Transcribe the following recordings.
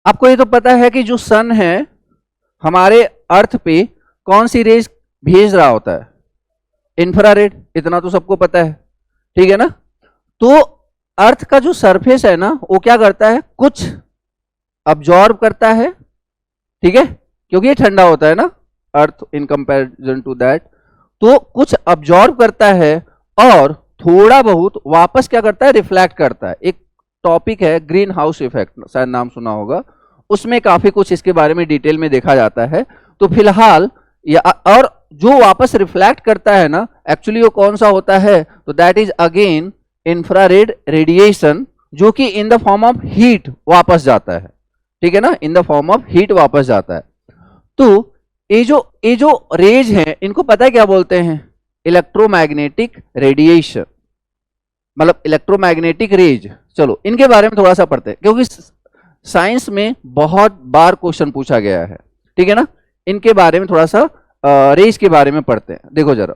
आपको ये तो पता है कि जो सन है हमारे अर्थ पे कौन सी रेज भेज रहा होता है, इंफ्रारेड, इतना तो सबको पता है, ठीक है ना। तो अर्थ का जो सरफेस है ना वो क्या करता है, कुछ अब्जॉर्ब करता है, ठीक है, क्योंकि ये ठंडा होता है ना अर्थ इन कंपैरिजन टू दैट, तो कुछ अब्जॉर्ब करता है और थोड़ा बहुत वापस क्या करता है, रिफ्लेक्ट करता है। एक टॉपिक है ग्रीन हाउस इफेक्ट, शायद नाम सुना होगा, उसमें काफी कुछ इसके बारे में डिटेल में देखा जाता है। तो फिलहाल और जो वापस रिफ्लेक्ट करता है ना, एक्चुअली वो कौन सा होता है, तो that is again infrared radiation, जो कि इन द फॉर्म ऑफ हीट वापस जाता है, ठीक है ना, इन द फॉर्म ऑफ हीट वापस जाता है। तो ये जो रेज हैं इनको पता है क्या बोलते हैं, इलेक्ट्रोमैग्नेटिक रेडिएशन, मतलब इलेक्ट्रोमैग्नेटिक रेज। चलो इनके बारे में थोड़ा सा पढ़ते हैं, क्योंकि साइंस में बहुत बार क्वेश्चन पूछा गया है, ठीक है ना। इनके बारे में थोड़ा सा रेज के बारे में पढ़ते हैं। देखो जरा,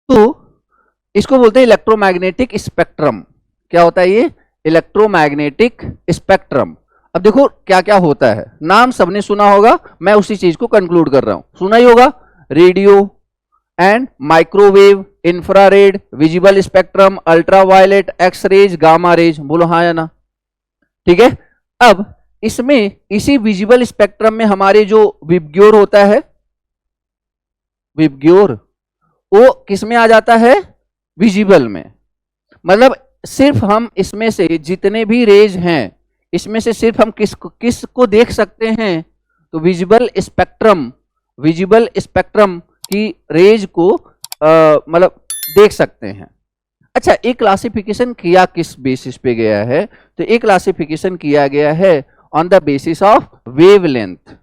तो इसको बोलते हैं इलेक्ट्रोमैग्नेटिक स्पेक्ट्रम। क्या होता है ये, इलेक्ट्रोमैग्नेटिक स्पेक्ट्रम। अब देखो क्या क्या होता है, नाम सबने सुना होगा, मैं उसी चीज को कंक्लूड कर रहा हूं, सुना ही होगा, radio and microwave, infrared, visible spectrum, ultraviolet, X rays, gamma rays, बोलो हाँ या ना, ठीक है। अब इसमें इसी विजिबल स्पेक्ट्रम में हमारे जो विबग्योर होता है, विबग्योर वो किस में आ जाता है, विजिबल में। मतलब सिर्फ हम इसमें से जितने भी रेज हैं इसमें से सिर्फ हम किसको देख सकते हैं, तो विजिबल स्पेक्ट्रम की रेज को मतलब देख सकते हैं। अच्छा, एक क्लासिफिकेशन किया किस बेसिस पे गया है, तो एक क्लासिफिकेशन किया गया है on the basis of wavelength,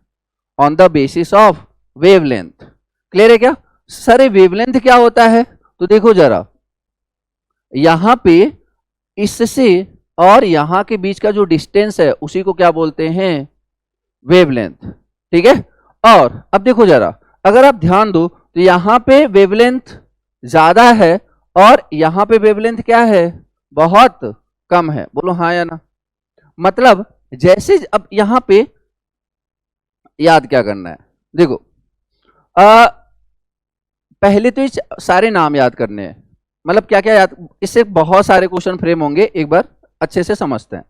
on the basis of wavelength. Clear है क्या सर, वेवलेंथ क्या होता है, तो देखो जरा, यहां पे इससे और यहां के बीच का जो डिस्टेंस है उसी को क्या बोलते हैं, वेवलेंथ, ठीक है। और अब देखो जरा, अगर आप ध्यान दो तो यहां पे वेवलेंथ ज्यादा है और यहां पे वेवलेंथ क्या है, बहुत कम है, बोलो हाँ या ना। मतलब जैसे अब यहां पे याद क्या करना है, देखो पहले तो ये सारे नाम याद करने हैं, मतलब क्या क्या याद, इससे बहुत सारे क्वेश्चन फ्रेम होंगे, एक बार अच्छे से समझते हैं।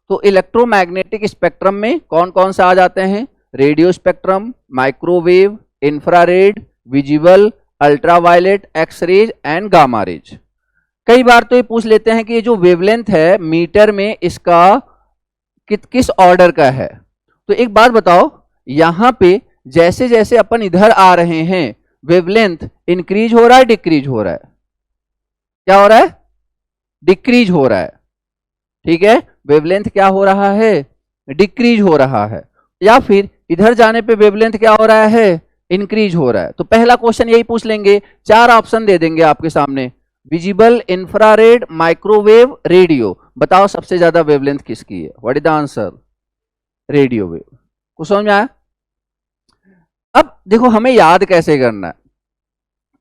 तो इलेक्ट्रोमैग्नेटिक स्पेक्ट्रम में कौन कौन सा आ जाते हैं, radio spectrum, microwave, infrared, visible, ultraviolet, X rays and gamma rays. कई बार तो ये पूछ लेते हैं कि ये जो वेवलेंथ है मीटर में इसका किस ऑर्डर का है। तो एक बात बताओ, यहां पे जैसे जैसे अपन इधर आ रहे हैं वेवलेंथ इंक्रीज हो रहा है, डिक्रीज हो रहा है, क्या हो रहा है, डिक्रीज हो रहा है, ठीक है। वेवलेंथ क्या हो रहा है, डिक्रीज हो रहा है, या फिर इधर जाने पे वेवलेंथ क्या हो रहा है, इंक्रीज हो रहा है। तो पहला क्वेश्चन यही पूछ लेंगे, चार ऑप्शन दे देंगे आपके सामने, विजिबल, इंफ्रारेड, माइक्रोवेव, रेडियो, बताओ सबसे ज्यादा वेवलेंथ किसकी है, what is the answer, radio wave. कुछ समझ में आया। अब देखो हमें याद कैसे करना है,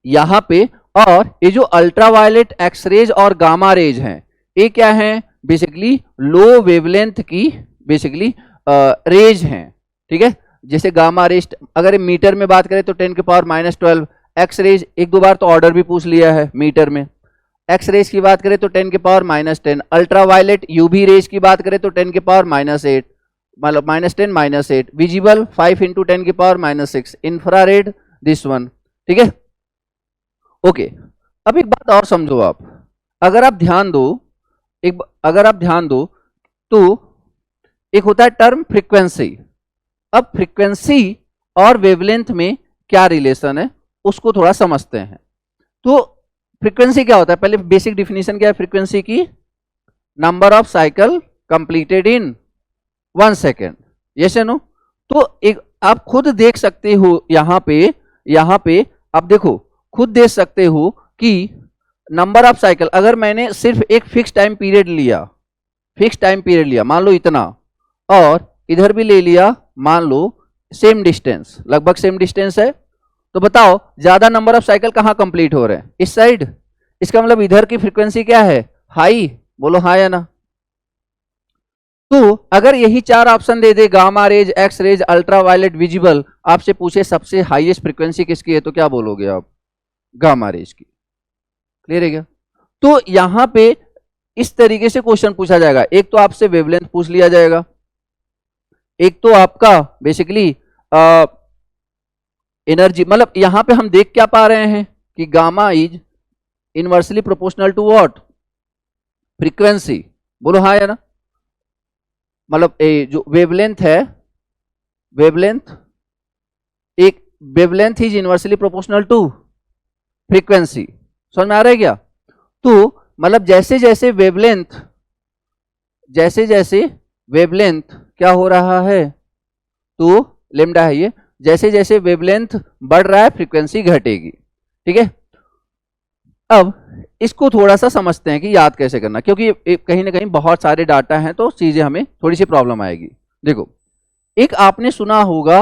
यहां पे और ये जो अल्ट्रावायलेट, एक्सरेज और गामा रेज हैं ये क्या हैं, बेसिकली लो वेवलेंथ की बेसिकली रेज हैं, ठीक है। जैसे गामा रेज अगर मीटर में बात करें तो 10⁻⁻12, एक्स रेज एक दो बार तो ऑर्डर भी पूछ लिया है मीटर में, एक्स रेज की बात करें तो 10⁻⁻10, अल्ट्रावायलेट यूवी रेज की बात करें तो 10⁻⁻8, मतलब -10 -8, विजिबल 5 × 10⁻⁻6, इंफ्रारेड दिस वन, ठीक है। ओके, अब एक बात और समझो आप, अगर आप ध्यान दो तो एक होता है टर्म फ्रीक्वेंसी। अब फ्रीक्वेंसी और वेवलेंथ में क्या रिलेशन है उसको थोड़ा समझते हैं। तो फ्रीक्वेंसी क्या होता है, पहले बेसिक डिफिनीशन क्या है फ्रीक्वेंसी की, number of cycle completed in 1 second, yes या नो। तो एक आप खुद देख सकते हो यहां पे आप देखो खुद देख सकते हो कि नंबर ऑफ साइकिल, अगर मैंने सिर्फ एक फिक्स टाइम पीरियड लिया, मान लो इतना, और इधर भी ले लिया, मान लो सेम डिस्टेंस, लगभग सेम डिस्टेंस है, तो बताओ ज्यादा नंबर ऑफ साइकिल कहां कंप्लीट हो रहे हैं, इस साइड। इसका मतलब इधर की फ्रीक्वेंसी क्या है, हाई, बोलो हाँ या ना। तो अगर यही चार ऑप्शन दे दे, gamma rays, X rays, ultraviolet, visible, आपसे पूछे सबसे हाईएस्ट फ्रीक्वेंसी किसकी है, तो क्या बोलोगे आप? गामा रेज की। क्लियर है क्या? तो यहां पे इस तरीके से क्वेश्चन पूछा जाएगा। एक तो आपसे वेवलेंथ पूछ लिया जाएगा, एक तो आपका बेसिकली एनर्जी, मतलब यहां पे हम देख क्या पा रहे हैं कि gamma is inversely proportional to what? Frequency. बोलो हाँ या ना? मतलब जो वेवलेंथ है, वेवलेंथ, एक wavelength is inversely proportional to frequency. समझ में आ रहा है क्या? तो मतलब जैसे जैसे वेवलेंथ, जैसे जैसे वेवलेंथ क्या हो रहा है, तो लेमडा है ये, जैसे जैसे वेवलेंथ बढ़ रहा है फ्रीक्वेंसी घटेगी। ठीक है, अब इसको थोड़ा सा समझते हैं कि याद कैसे करना, क्योंकि कहीं ना कहीं बहुत सारे डाटा हैं तो चीजें हमें थोड़ी सी प्रॉब्लम आएगी। देखो, एक आपने सुना होगा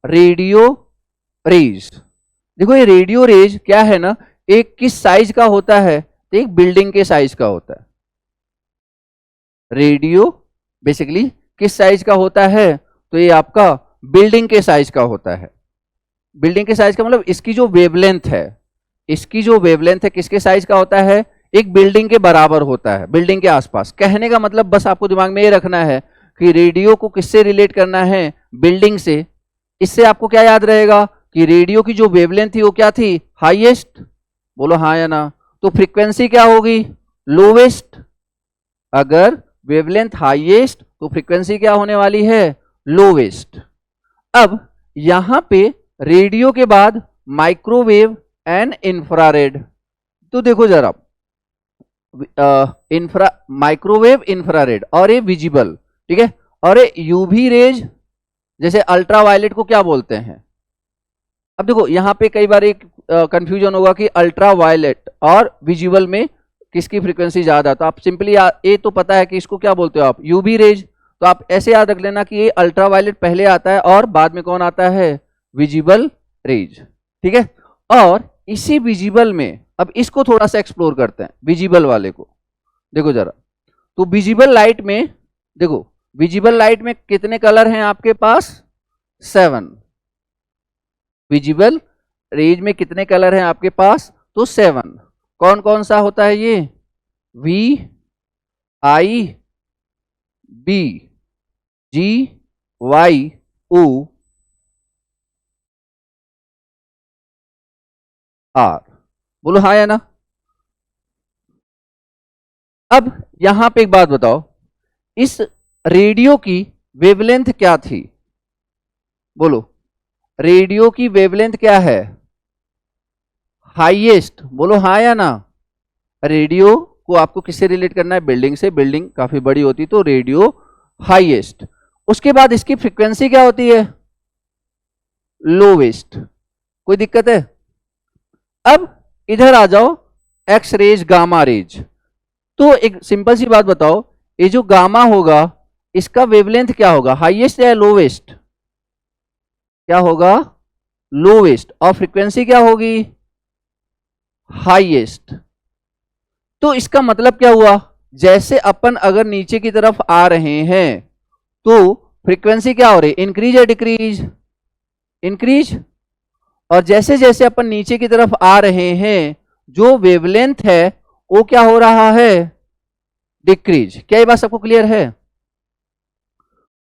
रेडियो रेज। देखो ये रेडियो रेज क्या है ना, एक किस साइज का होता है, तो एक बिल्डिंग के साइज का होता है। रेडियो बेसिकली किस साइज का होता है, तो ये आपका बिल्डिंग के साइज का होता है। बिल्डिंग के साइज का मतलब इसकी जो वेवलेंथ है, इसकी जो वेवलेंथ है किसके साइज का होता है, एक बिल्डिंग के बराबर होता है, बिल्डिंग के आसपास। कहने का मतलब बस आपको दिमाग में ये रखना है कि रेडियो को किससे रिलेट करना है, बिल्डिंग से। इससे आपको क्या याद रहेगा कि रेडियो की जो वेवलेंथ थी वो क्या थी, हाईएस्ट। बोलो हाँ या ना? तो फ्रीक्वेंसी क्या होगी, लोवेस्ट। अगर वेवलेंथ हाईएस्ट तो फ्रीक्वेंसी क्या होने वाली है, लोवेस्ट। अब यहां पे रेडियो के बाद माइक्रोवेव एंड इंफ्रारेड। तो देखो जरा, माइक्रोवेव, इंफ्रारेड और ये विजिबल, ठीक है, और ये यूवी रेज, जैसे अल्ट्रा वायलेट को क्या बोलते हैं। अब देखो यहां पे कई बार एक कंफ्यूजन होगा कि अल्ट्रा वायलेट और विजिबल में किसकी फ्रीक्वेंसी ज्यादा, तो आप सिंपली ये तो पता है कि इसको क्या बोलते हो आप, यूवी रेज। तो आप ऐसे याद रख लेना कि ये अल्ट्रा वायलेट पहले आता है और बाद में कौन आता है, विजिबल रेज। ठीक है, और इसी विजिबल में अब इसको थोड़ा सा एक्सप्लोर करते हैं, विजिबल वाले को। देखो जरा, तो विजिबल लाइट में देखो, विजिबल लाइट में कितने कलर हैं आपके पास, 7। विजिबल रेज में कितने कलर हैं आपके पास, तो 7। कौन कौन सा होता है ये, V, I, B, G, Y, O, R. बोलो हाँ या ना? अब यहां पे एक बात बताओ, इस रेडियो की वेवलेंथ क्या थी, बोलो, रेडियो की वेवलेंथ क्या है, हाईएस्ट। बोलो हाँ या ना? रेडियो को आपको किससे रिलेट करना है, बिल्डिंग से। बिल्डिंग काफी बड़ी होती तो रेडियो हाईएस्ट। उसके बाद इसकी फ्रीक्वेंसी क्या होती है, लोवेस्ट। कोई दिक्कत है? अब इधर आ जाओ, एक्स रेज, गामा रेज। तो एक सिंपल सी बात बताओ, ये जो गामा होगा इसका वेवलेंथ क्या होगा, हाईएस्ट या लोवेस्ट? क्या होगा, लोवेस्ट। और फ्रीक्वेंसी क्या होगी, हाईएस्ट। तो इसका मतलब क्या हुआ, जैसे अपन अगर नीचे की तरफ आ रहे हैं तो फ्रीक्वेंसी क्या हो रही है, इंक्रीज या डिक्रीज, इंक्रीज। और जैसे जैसे अपन नीचे की तरफ आ रहे हैं जो वेवलेंथ है वो क्या हो रहा है, डिक्रीज। क्या ये बात सबको क्लियर है?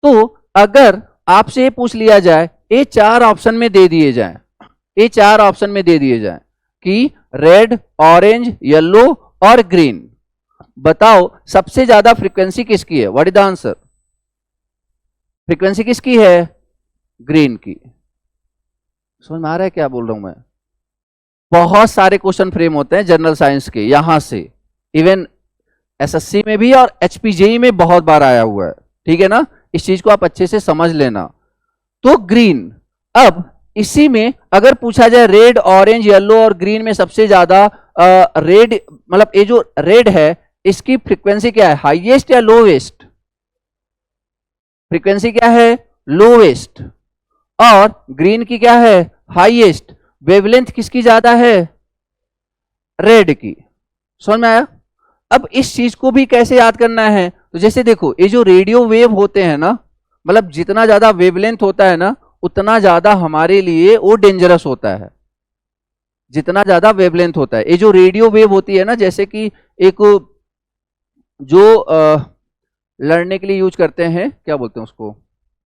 तो अगर आपसे ये पूछ लिया जाए, ये चार ऑप्शन में दे दिए जाए, ये चार ऑप्शन में दे दिए जाए कि रेड, ऑरेंज, येलो और ग्रीन, बताओ सबसे ज्यादा फ्रीक्वेंसी किसकी है, what is the answer? Frequency किसकी है, ग्रीन की। समझ में आ रहा है क्या बोल रहा हूं मैं? बहुत सारे क्वेश्चन फ्रेम होते हैं जनरल साइंस के, यहां से इवन एसएससी में भी और एचपीजेई में बहुत बार आया हुआ है। ठीक है ना, इस चीज को आप अच्छे से समझ लेना। तो ग्रीन, अब इसी में अगर पूछा जाए रेड, ऑरेंज, येलो और ग्रीन में सबसे ज्यादा रेड, मतलब ये जो रेड है इसकी फ्रीक्वेंसी क्या है, हाईएस्ट या लोवेस्ट? फ्रीक्वेंसी क्या है, लोवेस्ट। और ग्रीन की क्या है, हाईएस्ट। वेवलेंथ किसकी ज्यादा है, रेड की। समझ में आया? अब इस चीज को भी कैसे याद करना है, तो तो जैसे देखो ये जो रेडियो वेव होते हैं ना, मतलब जितना ज्यादा वेवलेंथ होता है ना उतना ज्यादा हमारे लिए वो डेंजरस होता है, जितना ज्यादा वेवलेंथ होता है। ये जो रेडियो वेव होती है ना, जैसे कि एक जो लड़ने के लिए यूज करते हैं, क्या बोलते हैं उसको,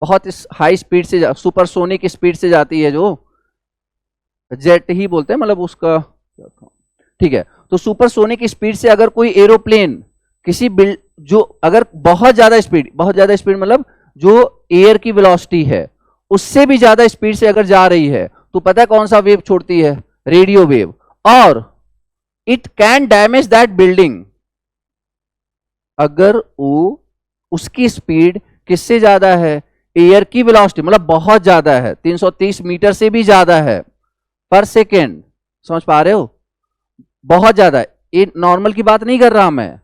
बहुत हाई स्पीड से, सुपरसोनिक स्पीड से जाती है, जो जेट ही बोलते हैं, मतलब उसका, ठीक है। तो सुपरसोनिक स्पीड से अगर कोई एरोप्लेन किसी बिल्ड, जो अगर बहुत ज्यादा स्पीड मतलब जो एयर की वेलोसिटी है उससे भी ज्यादा स्पीड से अगर जा रही है, तो पता है कौन सा वेव छोड़ती है, रेडियो वेव, और it can damage that building. अगर वो उसकी स्पीड किससे ज्यादा है, एयर की वेलोसिटी, मतलब बहुत ज्यादा है, 330 मीटर से भी ज्यादा है पर सेकेंड, समझ पा रहे हो, बहुत ज्यादा है। ये नॉर्मल की बात नहीं कर रहा मैं,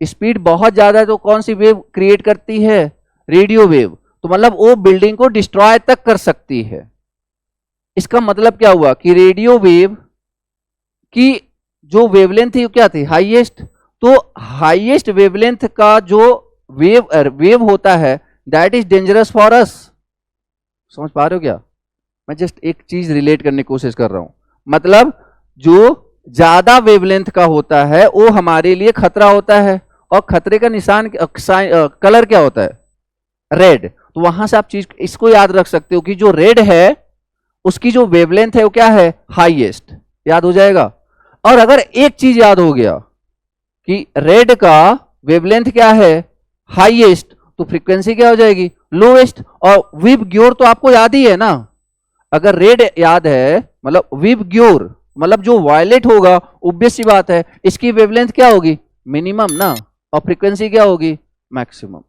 स्पीड बहुत ज्यादा है तो कौन सी वेव क्रिएट करती है, रेडियो वेव। तो मतलब वो बिल्डिंग को डिस्ट्रॉय तक कर सकती है। इसका मतलब क्या हुआ कि रेडियो वेव की जो वेवलेंथ थी वो क्या थी, हाईएस्ट। तो हाईएस्ट वेवलेंथ का जो वेव होता है that is dangerous for us. समझ पा रहे हो क्या, मैं जस्ट एक चीज रिलेट करने की कोशिश कर रहा हूं। मतलब जो ज्यादा वेवलेंथ का होता है वो हमारे लिए खतरा होता है, और खतरे का निशान कलर क्या होता है, रेड। तो वहां से आप चीज इसको याद रख सकते हो कि जो रेड है उसकी जो वेवलेंथ है वो क्या है, हाईएस्ट, याद हो जाएगा। और अगर एक चीज याद हो गया कि रेड का वेवलेंथ क्या है, हाईएस्ट, तो फ्रीक्वेंसी क्या हो जाएगी, लोएस्ट। और विब ग्योर तो आपको याद ही है ना, अगर रेड याद है मतलब विब ग्योर मतलब जो वायलेट होगा, ऑब्वियस सी बात है इसकी वेवलेंथ क्या होगी, मिनिमम ना, और फ्रीक्वेंसी क्या होगी, मैक्सिमम।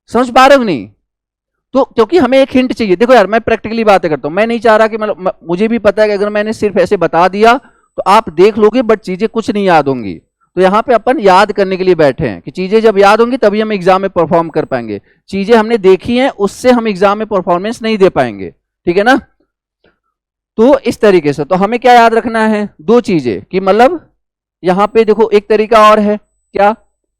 समझ पा रहे हो नहीं। तो क्योंकि हमें एक हिंट चाहिए, देखो यार मैं प्रैक्टिकली बातें करता हूं, मैं नहीं चाह रहा कि मतलब, मुझे भी पता है कि अगर मैंने सिर्फ ऐसे बता दिया तो आप देख लोगे बट चीजें कुछ नहीं याद होंगी। तो यहाँ पे अपन याद करने के लिए बैठे हैं कि चीजें जब याद होंगी तभी हम एग्जाम में परफॉर्म कर पाएंगे। चीजें हमने देखी हैं उससे हम एग्जाम में परफॉर्मेंस नहीं दे पाएंगे, ठीक है ना। तो इस तरीके से तो हमें क्या याद रखना है, दो चीजें, कि मतलब यहां पे देखो एक तरीका और है क्या,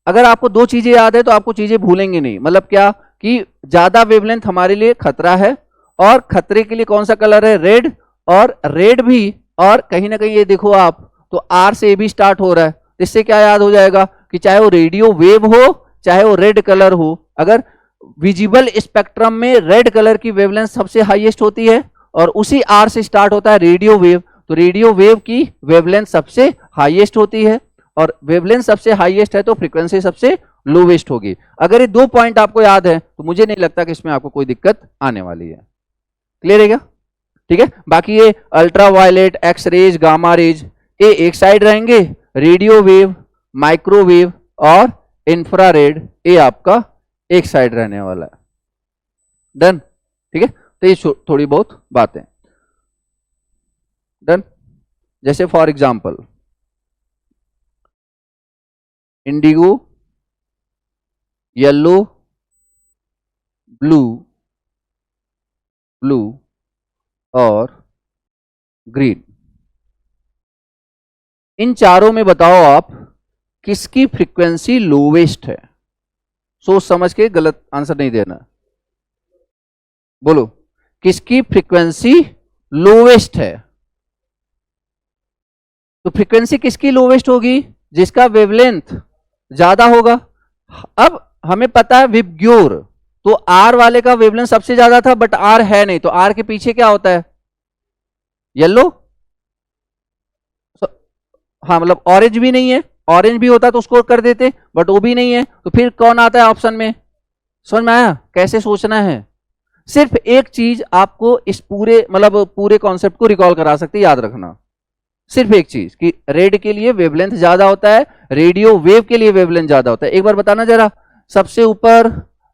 अगर आपको दो चीजें याद है तो आपको चीजें भूलेंगे नहीं। मतलब क्या कि ज्यादा वेवलेंथ हमारे लिए खतरा है, और खतरे के लिए कौन सा कलर है, रेड, और रेड भी, और कहीं ना कहीं ये देखो आप तो आर से ए भी स्टार्ट हो रहा है, इससे क्या याद हो जाएगा कि चाहे वो रेडियो वेव हो चाहे वो रेड कलर हो, अगर विजिबल स्पेक्ट्रम में रेड कलर की वेवलेंथ सबसे हाईएस्ट होती है और उसी आर से स्टार्ट होता है रेडियो वेव, तो रेडियो वेव की वेवलेंथ सबसे हाईएस्ट होती है, और वेवलेंथ सबसे हाईएस्ट है तो फ्रीक्वेंसी सबसे लोवेस्ट होगी। अगर ये दो पॉइंट आपको याद है तो मुझे नहीं लगता कि इसमें आपको कोई दिक्कत आने वाली है। क्लियर है क्या, ठीक है। बाकी ये ultra violet, X rays, gamma rays, ये एक साइड रहेंगे, रेडियो वेव, माइक्रोवेव और इंफ्रारेड ये आपका एक साइड रहने वाला है। डन, ठीक है। तो ये थोड़ी बहुत बातें डन। जैसे for example Indigo, yellow, blue, blue और ग्रीन, इन चारों में बताओ आप किसकी फ्रीक्वेंसी लोवेस्ट है। सोच समझ के गलत आंसर नहीं देना, बोलो किसकी फ्रीक्वेंसी लोवेस्ट है। तो फ्रीक्वेंसी किसकी लोवेस्ट होगी, जिसका वेवलेंथ ज्यादा होगा। अब हमें पता है विबग्योर, तो आर वाले का वेवलेंथ सबसे ज्यादा था बट आर है नहीं, तो आर के पीछे क्या होता है, येलो। हाँ मतलब ऑरेंज भी नहीं है, ऑरेंज भी होता तो उसको कर देते बट वो भी नहीं है, तो फिर कौन आता है ऑप्शन में। समझ में आया कैसे सोचना है। सिर्फ एक चीज आपको इस पूरे मतलब पूरे कॉन्सेप्ट को रिकॉल करा सकती है, याद रखना सिर्फ एक चीज कि रेड के लिए वेवलेंथ ज्यादा होता है, रेडियो वेव के लिए वेवलेंथ ज्यादा होता है। एक बार बताना जरा, सबसे ऊपर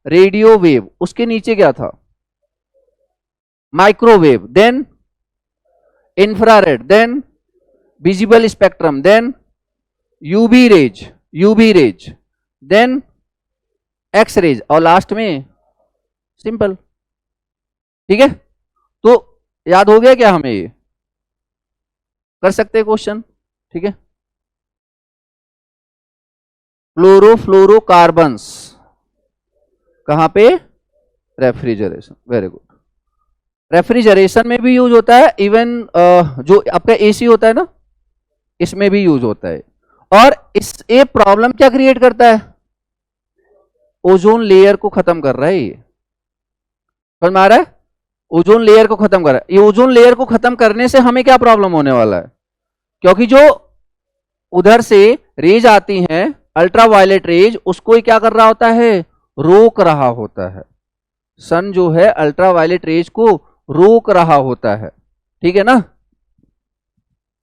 रेडियो वेव, उसके नीचे क्या था, microwave, then infrared, then visible spectrum, then UV rays, then X rays, और लास्ट में सिंपल। ठीक है, तो याद हो गया क्या, हमें ये कर सकते हैं क्वेश्चन। ठीक है, फ्लोरोफ्लोरोकार्बन्स, कहाँ पे? रेफ्रिजरेशन। Very good. रेफ्रिजरेशन में भी यूज होता है, इवन जो आपका एसी होता है ना, इसमें भी यूज होता है। और इस ये प्रॉब्लम क्या क्रिएट करता है? ओजोन लेयर को खत्म कर रहा है ये, समझ में आ रहा है? ओजोन लेयर को खत्म कर रहा है। ये ओजोन लेयर को खत्म करने से हमें क्या प्रॉब्लम होने वाला है? क्योंकि जो उधर से रेज आती हैं, अल्ट्रावायलेट रेज, उसको ही क्या कर रहा होता है? रोक रहा होता है। सन जो है अल्ट्रावायलेट रेज को रोक रहा होता है, ठीक है ना?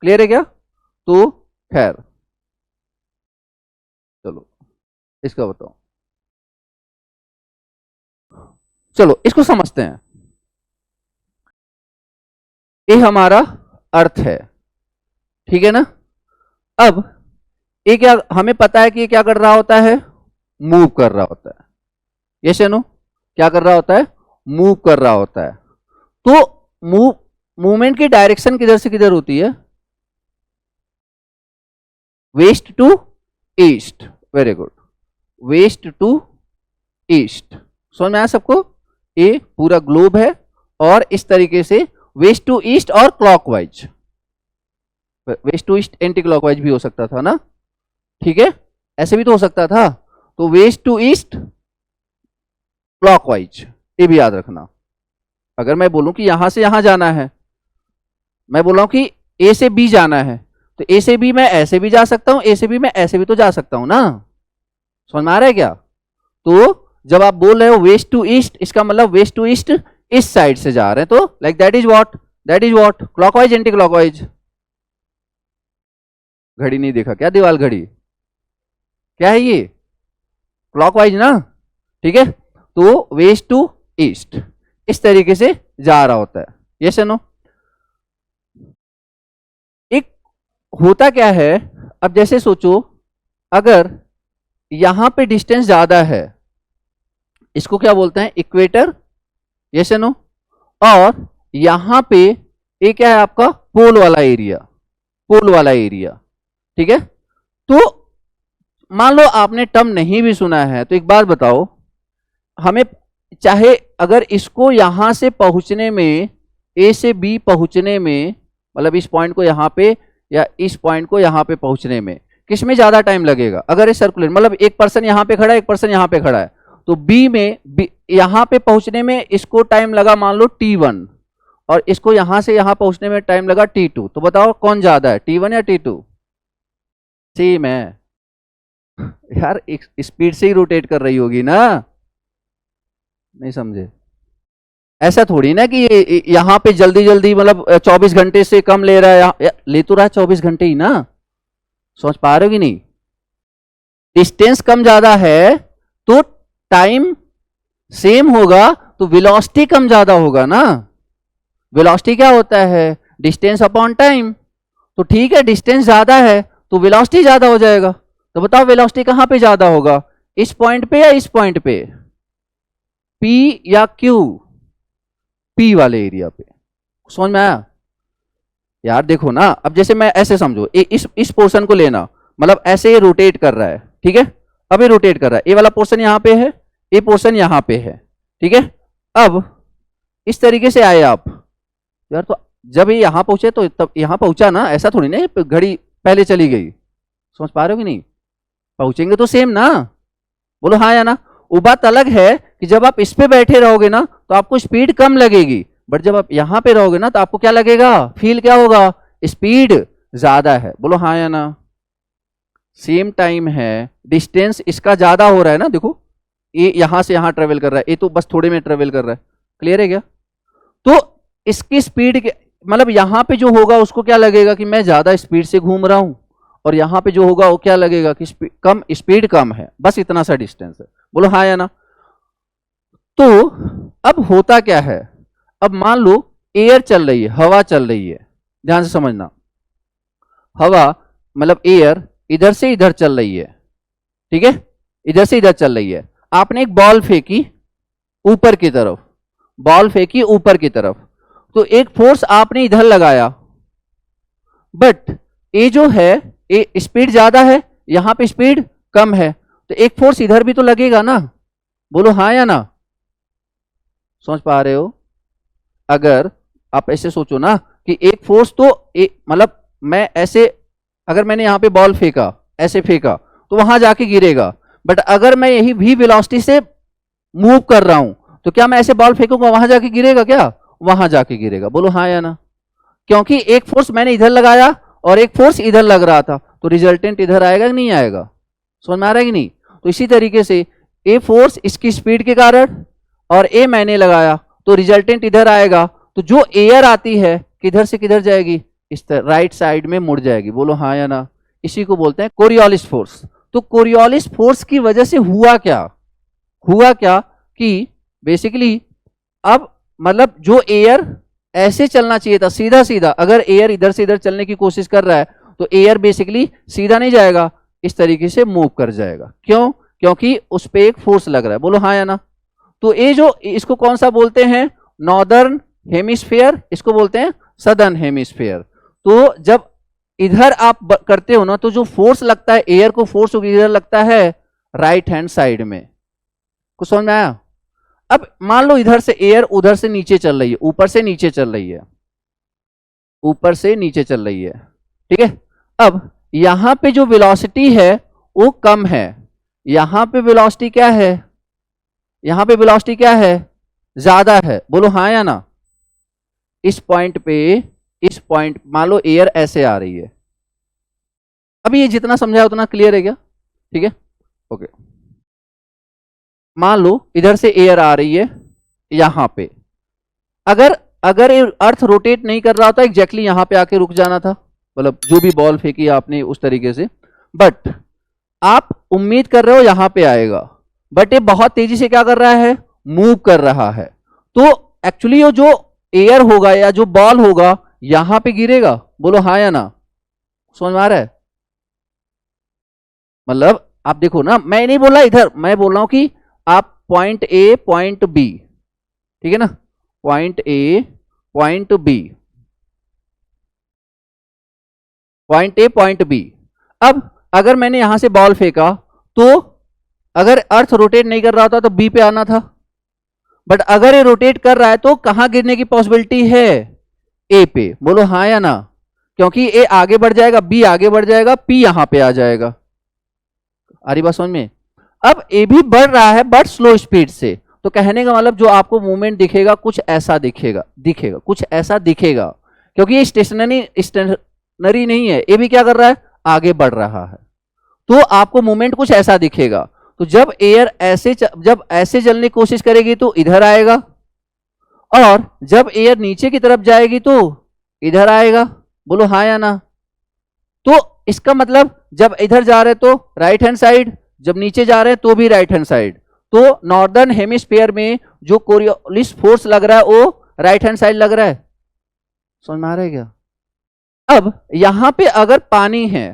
क्लियर है क्या? तो खैर चलो इसका बताओ, चलो इसको समझते हैं। ये हमारा अर्थ है, ठीक है ना? अब ये क्या, हमें पता है कि ये क्या कर रहा होता है? मूव कर रहा होता है। यस या नो? क्या कर रहा होता है? मूव कर रहा होता है। तो मूवमेंट की डायरेक्शन किधर से किधर होती है? West to east. Very good, west to east. समझ में आया सबको? ये पूरा ग्लोब है और इस तरीके से वेस्ट टू ईस्ट और clockwise. West to east anti clockwise भी हो सकता था ना, ठीक है? ऐसे भी तो हो सकता था। तो वेस्ट टू ईस्ट क्लॉकवाइज, ये भी याद रखना। अगर मैं बोलूं कि यहां से यहां जाना है, मैं बोल रहा हूं कि ए से बी जाना है, तो ए से बी मैं ऐसे भी जा सकता हूं, ए से बी मैं ऐसे भी तो जा सकता हूं ना। समझ में आ रहा है क्या? तो जब आप बोल रहे हो वेस्ट टू ईस्ट, इसका मतलब वेस्ट टू ईस्ट इस साइड से जा रहे हैं, तो like that is what clockwise anti clockwise. घड़ी नहीं देखा क्या? दीवाल घड़ी क्या है ये? क्लॉकवाइज ना, ठीक है? तो वेस्ट टू ईस्ट इस तरीके से जा रहा होता है। यस या नो? एक होता क्या है, अब जैसे सोचो, अगर यहां पे डिस्टेंस ज्यादा है, इसको क्या बोलते हैं? इक्वेटर। यस या नो? और यहां पे ये क्या है आपका? पोल वाला एरिया, पोल वाला एरिया, ठीक है? तो मान लो आपने टर्म नहीं भी सुना है, तो एक बात बताओ, हमें चाहे अगर इसको यहां से पहुंचने में, ए से बी पहुंचने में, मतलब इस पॉइंट को यहां पे या इस पॉइंट को यहां पे पहुंचने में किस में ज्यादा टाइम लगेगा? अगर ये सर्कुलर, मतलब एक पर्सन यहां पे खड़ा है, एक पर्सन यहां पे खड़ा है, तो बी में यहां पे पहुंचने में इसको टाइम लगा मान लो T1, और इसको यहां से यहां पहुंचने में टाइम लगा T2। तो बताओ कौन ज्यादा है, T1 या T2? सेम है यार, स्पीड से ही रोटेट कर रही होगी ना। नहीं समझे? ऐसा थोड़ी ना कि यहां पे जल्दी जल्दी, मतलब 24 घंटे से कम ले रहा है, ले तो रहा है 24 घंटे ही ना। सोच पा रहे हो कि नहीं? डिस्टेंस कम ज्यादा है तो टाइम सेम होगा, तो वेलोसिटी कम ज्यादा होगा ना। वेलोसिटी क्या होता है? Distance upon time. तो ठीक है, डिस्टेंस ज्यादा है तो वेलोसिटी ज्यादा हो जाएगा। तो बताओ वेलोसिटी कहां पे ज्यादा होगा, इस पॉइंट पे या इस पॉइंट पे? पी या क्यू? पी वाले एरिया पे। समझ में आया? यार देखो ना, अब जैसे मैं ऐसे समझो, इस पोर्शन को लेना, मतलब ऐसे ये रोटेट कर रहा है, ठीक है? अब ये रोटेट कर रहा है, ये वाला पोर्शन यहां पे है, ये पोर्शन यहां पे है, ठीक है? अब इस तरीके से आए आप, यार तो जब ये यहां पहुंचे तो तब यहां पहुंचा ना, ऐसा थोड़ी ना घड़ी पहले चली गई। समझ पा रहे हो कि नहीं? पहुंचेंगे तो सेम ना, बोलो हाँ या ना? वो बात अलग है कि जब आप इस पे बैठे रहोगे ना तो आपको स्पीड कम लगेगी, बट जब आप यहां पे रहोगे ना तो आपको क्या लगेगा? फील क्या होगा? स्पीड ज्यादा है। बोलो हाँ या ना? सेम टाइम है, डिस्टेंस इसका ज्यादा हो रहा है ना, देखो ये यहां से यहां ट्रेवल कर रहा है, ये तो बस थोड़े में ट्रेवल कर रहा है। क्लियर है क्या? तो इसकी स्पीड के, मतलब यहां पे जो होगा उसको क्या लगेगा कि मैं ज्यादा स्पीड से घूम रहा हूं, और यहां पे जो होगा वो क्या लगेगा कि स्पीड कम है, बस इतना सा डिस्टेंस है। बोलो हाँ या ना? तो अब होता क्या है, अब मान लो एयर चल रही है, हवा चल रही है, ध्यान से समझना, हवा मतलब एयर इधर से इधर चल रही है, ठीक है? इधर से इधर चल रही है। आपने एक बॉल फेंकी ऊपर की तरफ, बॉल फेंकी ऊपर की तरफ, तो एक फोर्स आपने इधर लगाया, बट ये जो है ये स्पीड ज्यादा है, यहां पे स्पीड कम है, तो एक फोर्स इधर भी तो लगेगा ना। बोलो हाँ या ना, समझ पा रहे हो? अगर आप ऐसे सोचो ना कि एक फोर्स तो मतलब मैं ऐसे, अगर मैंने यहां पे बॉल फेंका, ऐसे फेंका, तो वहां जाके गिरेगा। बट अगर मैं यही भी वेलोसिटी से मूव कर रहा हूं, तो क्या मैं ऐसे बॉल फेंकूंगा वहां जाके गिरेगा क्या? वहां जाके गिरेगा। बोलो हाँ या ना? क्योंकि एक फोर्स मैंने इधर लगाया और एक फोर्स इधर लग रहा था, तो रिजल्टेंट इधर आएगा कि नहीं आएगा? समझ में आ रहा है कि नहीं? तो इसी तरीके से ए फोर्स इसकी स्पीड के कारण और ए मैंने लगाया, तो रिजल्टेंट इधर आएगा। तो जो एयर आती है किधर से किधर जाएगी? इस तरह राइट साइड में मुड़ जाएगी। बोलो हाँ या ना? इसी को बोलते हैं कोरियोलिस फोर्स। तो कोरियोलिस फोर्स की वजह से हुआ क्या? हुआ क्या कि बेसिकली अब मतलब जो एयर ऐसे चलना चाहिए था सीधा सीधा, अगर एयर इधर से इधर चलने की कोशिश कर रहा है, तो एयर बेसिकली सीधा नहीं जाएगा, इस तरीके से मूव कर जाएगा। क्यों? क्योंकि उस पर एक फोर्स लग रहा है। बोलो हाँ या ना? तो ये जो इसको कौन सा बोलते हैं? नॉर्दर्न हेमिस्फीयर, इसको बोलते हैं सदर्न हेमिस्फीयर। तो जब इधर आप करते हो ना, तो जो फोर्स लगता है एयर को, फोर्स इधर लगता है राइट हैंड साइड में। कुछ समझ में आया? अब मान लो इधर से एयर उधर से नीचे चल रही है, ऊपर से नीचे चल रही है, ऊपर से नीचे चल रही है, ठीक है? अब यहां पे जो वेलोसिटी है वो कम है, यहां पे वेलोसिटी क्या है? यहां पे वेलोसिटी क्या है? ज्यादा है। बोलो हाँ या ना? इस पॉइंट पे, इस पॉइंट मान लो एयर ऐसे आ रही है। अभी ये जितना समझाया उतना क्लियर है क्या? ठीक है, ओके। मान लो इधर से एयर आ रही है यहां पे, अगर अगर ये अर्थ रोटेट नहीं कर रहा था, एग्जैक्टली यहां पे आके रुक जाना था, मतलब जो भी बॉल फेंकी आपने उस तरीके से। बट आप उम्मीद कर रहे हो यहां पे आएगा, बट ये बहुत तेजी से क्या कर रहा है? मूव कर रहा है। तो एक्चुअली ये जो एयर होगा या जो बॉल होगा यहां पे गिरेगा। बोलो हाँ या ना? समझ में आ रहा है? मतलब आप देखो ना, मैं नहीं बोल रहा इधर, मैं बोल रहा हूं कि आप पॉइंट ए पॉइंट बी, ठीक है ना, point A point B, point A point B. अब अगर मैंने यहां से बॉल फेंका, तो अगर अर्थ रोटेट नहीं कर रहा था तो बी पे आना था, बट अगर ये रोटेट कर रहा है तो कहां गिरने की पॉसिबिलिटी है? ए पे। बोलो हाँ या ना? क्योंकि ए आगे बढ़ जाएगा, बी आगे बढ़ जाएगा, पी यहां पे आ जाएगा। आ रही बात समझ में? अब ए भी बढ़ रहा है बट स्लो स्पीड से, तो कहने का मतलब जो आपको मूवमेंट दिखेगा कुछ ऐसा दिखेगा कुछ ऐसा दिखेगा, क्योंकि ये स्टेशनरी नहीं है, ये भी क्या कर रहा है? आगे बढ़ रहा है, तो आपको मूवमेंट कुछ ऐसा दिखेगा। तो जब एयर जब ऐसे चलने की कोशिश करेगी तो इधर आएगा, और जब एयर नीचे की तरफ जाएगी तो इधर आएगा। बोलो हाँ या ना? तो इसका मतलब जब इधर जा रहे तो राइट हैंड साइड, जब नीचे जा रहे हैं तो भी राइट हैंड साइड। तो नॉर्दर्न हेमिस्फीयर में जो कोरियोलिस फोर्स लग रहा है वो राइट हैंड साइड लग रहा है। समझ में आ रहा है क्या? अब यहां पे अगर पानी है,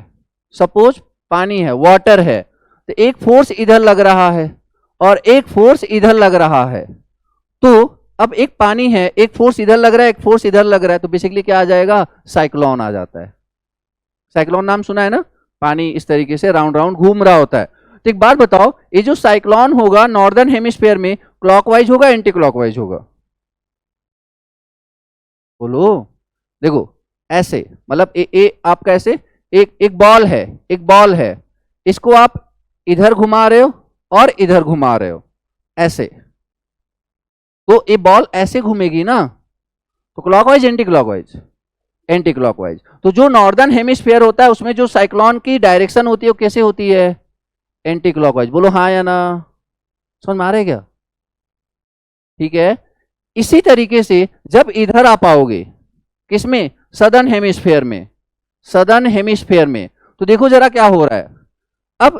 सपोज पानी है, वाटर है, तो एक फोर्स इधर लग रहा है और एक फोर्स इधर लग रहा है। तो अब एक पानी है, एक फोर्स इधर लग रहा है, एक फोर्स इधर लग रहा है, तो बेसिकली क्या आ जाएगा? साइक्लोन आ जाता है। साइक्लोन नाम सुना है ना? पानी इस तरीके से राउंड राउंड घूम रहा होता है। तो एक बात बताओ, ये जो साइक्लोन होगा नॉर्दर्न हेमिस्फीयर में, क्लॉकवाइज होगा एंटी क्लॉकवाइज होगा? बोलो। देखो ऐसे, मतलब आपका ऐसे एक बॉल है, एक बॉल है, इसको आप इधर घुमा रहे हो और इधर घुमा रहे हो ऐसे, तो ये बॉल ऐसे घूमेगी ना, तो clockwise anti clockwise? Anti clockwise. तो जो नॉर्दर्न हेमिस्फीयर होता है उसमें जो साइक्लोन की डायरेक्शन होती है वो कैसे होती है? Anti clockwise. बोलो हाँ या ना? समझ में आ रहा है क्या? ठीक है, इसी तरीके से जब इधर आ पाओगे, किसमें? सदर्न हेमिस्फीयर में, सदर्न हेमिस्फीयर में, तो देखो जरा क्या हो रहा है। अब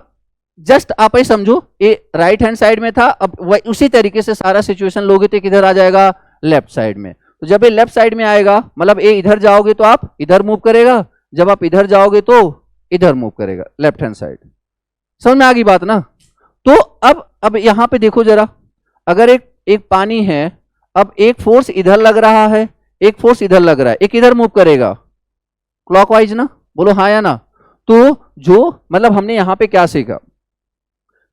जस्ट आप ही समझो, ये राइट हैंड साइड में था, अब उसी तरीके से सारा सिचुएशन लोगे तो किधर आ जाएगा? लेफ्ट साइड में। तो जब ये लेफ्ट साइड में आएगा, मतलब ये इधर जाओगे तो आप इधर मूव करेगा, जब आप इधर जाओगे तो इधर मूव करेगा, लेफ्ट हैंड साइड। समझ में आ गई बात ना? तो अब यहां पे देखो जरा, अगर एक पानी है, अब एक फोर्स इधर लग रहा है, एक फोर्स इधर लग रहा है, एक इधर मूव करेगा क्लॉकवाइज ना? बोलो हाँ या ना? तो जो मतलब हमने यहां पे क्या सीखा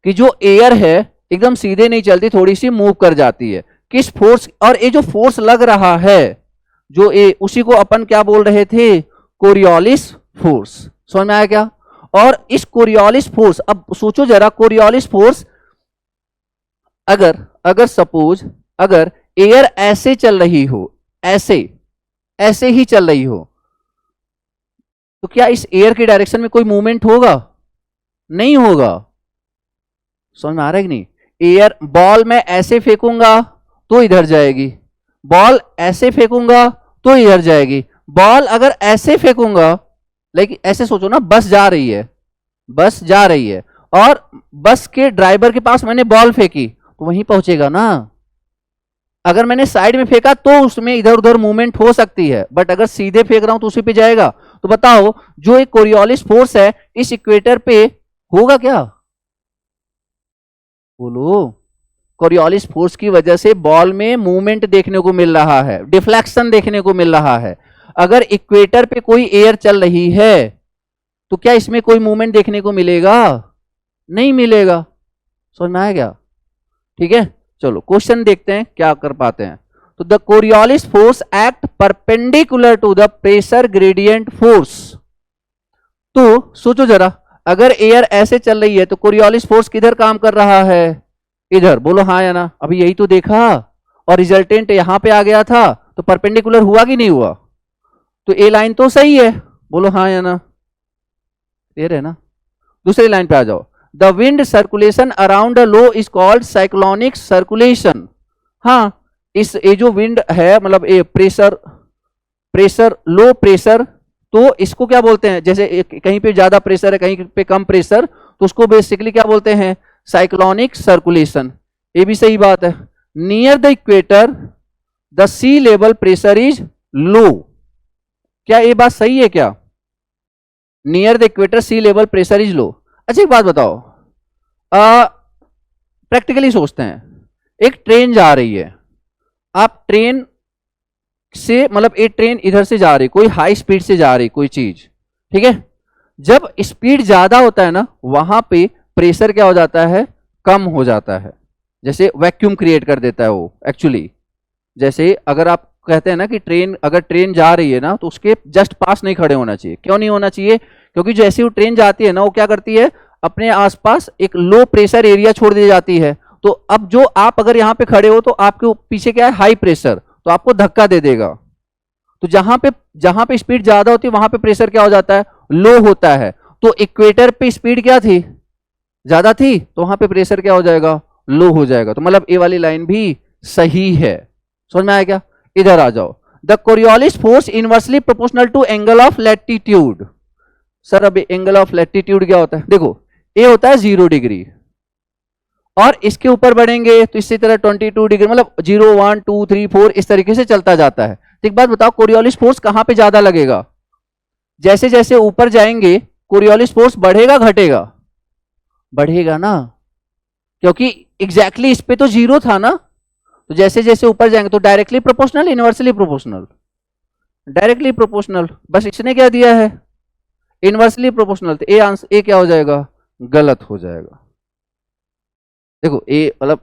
कि जो एयर है एकदम सीधे नहीं चलती, थोड़ी सी मूव कर जाती है। किस फोर्स, और ये जो फोर्स लग रहा है जो ये, उसी को अपन क्या बोल रहे थे, कोरियोलिस फोर्स। समझ में आया क्या? और इस कोरियोलिस फोर्स, अब सोचो जरा, कोरियोलिस फोर्स अगर अगर सपोज अगर एयर ऐसे चल रही हो, ऐसे ऐसे ही चल रही हो, तो क्या इस एयर के डायरेक्शन में कोई मूवमेंट होगा? नहीं होगा। समझ में आ रहा है कि नहीं? एयर बॉल मैं ऐसे फेंकूंगा तो इधर जाएगी, बॉल ऐसे फेंकूंगा तो इधर जाएगी, बॉल अगर ऐसे फेंकूंगा, लेकिन ऐसे सोचो ना, बस जा रही है, बस जा रही है, और बस के ड्राइवर के पास मैंने बॉल फेंकी तो वहीं पहुंचेगा ना। अगर मैंने साइड में फेंका तो उसमें इधर उधर मूवमेंट हो सकती है, बट अगर सीधे फेंक रहा हूं तो उसी पे जाएगा। तो बताओ, जो एक कोरियोलिस फोर्स है इस इक्वेटर पे होगा क्या? बोलो। कोरियोलिस फोर्स की वजह से बॉल में मूवमेंट देखने को मिल रहा है, डिफ्लेक्शन देखने को मिल रहा है। अगर इक्वेटर पे कोई एयर चल रही है तो क्या इसमें कोई मूवमेंट देखने को मिलेगा? नहीं मिलेगा। समझ में आया क्या? ठीक है, चलो क्वेश्चन देखते हैं क्या कर पाते हैं। तो the Coriolis force act perpendicular to the pressure gradient force. तो सोचो जरा, अगर एयर ऐसे चल रही है तो कोरियोलिस फोर्स किधर काम कर रहा है? इधर। बोलो हाँ या ना? अभी यही तो देखा, और रिजल्टेंट यहां पे आ गया था, तो परपेंडिकुलर हुआ कि नहीं हुआ? तो ए लाइन तो सही है। बोलो हाँ या ना? क्लियर है ना? दूसरी लाइन पे आ जाओ। The wind circulation around a low is called cyclonic circulation. हाँ, इस ये जो विंड है, मतलब ये प्रेशर लो प्रेशर, तो इसको क्या बोलते हैं? जैसे कहीं पे ज्यादा प्रेशर है, कहीं पे कम प्रेशर, तो उसको बेसिकली क्या बोलते हैं? Cyclonic circulation. ये भी सही बात है। Near the equator the sea level pressure is low. क्या ये बात सही है क्या? Near the equator sea level pressure is low. अच्छा एक बात बताओ, प्रैक्टिकली सोचते हैं, एक ट्रेन जा रही है, आप ट्रेन से, मतलब एक ट्रेन इधर से जा रही, कोई हाई स्पीड से जा रही कोई चीज, ठीक है? जब स्पीड ज्यादा होता है ना, वहां पे प्रेशर क्या हो जाता है? कम हो जाता है। जैसे वैक्यूम क्रिएट कर देता है वो एक्चुअली। जैसे अगर आप कहते हैं ना कि ट्रेन, अगर ट्रेन जा रही है ना, तो उसके जस्ट पास नहीं खड़े होना चाहिए। क्यों नहीं होना चाहिए? क्योंकि जैसे वो ट्रेन जाती है ना, वो क्या करती है, अपने आसपास एक लो प्रेशर एरिया छोड़ दी जाती है। तो अब जो आप अगर यहाँ पे खड़े हो तो आपके पीछे क्या है? हाई प्रेशर, तो आपको धक्का दे देगा। तो जहां पे स्पीड ज्यादा होती है वहां पे प्रेशर क्या हो जाता है? लो होता है। तो इक्वेटर पे स्पीड क्या थी? ज्यादा थी, तो वहां पे प्रेशर क्या हो जाएगा? लो हो जाएगा। तो मतलब ए वाली लाइन भी सही है। समझ में आया क्या? इधर आ जाओ। The Coriolis force inversely proportional to angle of latitude. Sir अब एंगल ऑफ लैटिट्यूड क्या होता है? देखो, ए होता है 0 डिग्री, और इसके ऊपर बढ़ेंगे तो इसी तरह 22 डिग्री, मतलब 0 1 2 3 4 इस तरीके से चलता जाता है। तो एक बात बताओ, कोरियोलिस फोर्स कहां पे ज्यादा लगेगा? जैसे जैसे ऊपर जाएंगे कोरियोलिस फोर्स बढ़ेगा घटेगा? बढ़ेगा ना, क्योंकि एग्जैक्टली इस पे तो 0 था ना। तो जैसे जैसे ऊपर जाएंगे तो directly proportional, inversely proportional? Directly proportional. बस इसने क्या दिया है? Inversely proportional. तो ए आंसर, ए क्या हो जाएगा? गलत हो जाएगा। देखो ए मतलब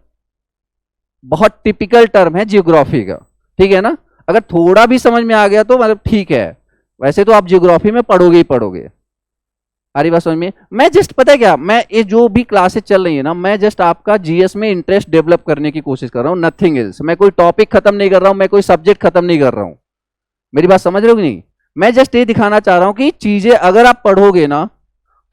बहुत टिपिकल टर्म है जियोग्राफी का, ठीक है ना? अगर थोड़ा भी समझ में आ गया तो मतलब ठीक है, वैसे तो आप जियोग्राफी में पढ़ोगे ही पढ़ोगे। आ रही बात समझ में? मैं जस्ट, पता है क्या, मैं ये जो भी क्लासेस चल रही है ना, मैं जस्ट आपका जीएस में इंटरेस्ट डेवलप करने की कोशिश कर रहा हूँ, नथिंग एल्स। मैं कोई टॉपिक खत्म नहीं कर रहा हूँ, मैं कोई सब्जेक्ट खत्म नहीं कर रहा हूँ। मेरी बात समझ रहे हो कि नहीं? मैं जस्ट ये दिखाना चाह रहा हूँ कि चीजें अगर आप पढ़ोगे ना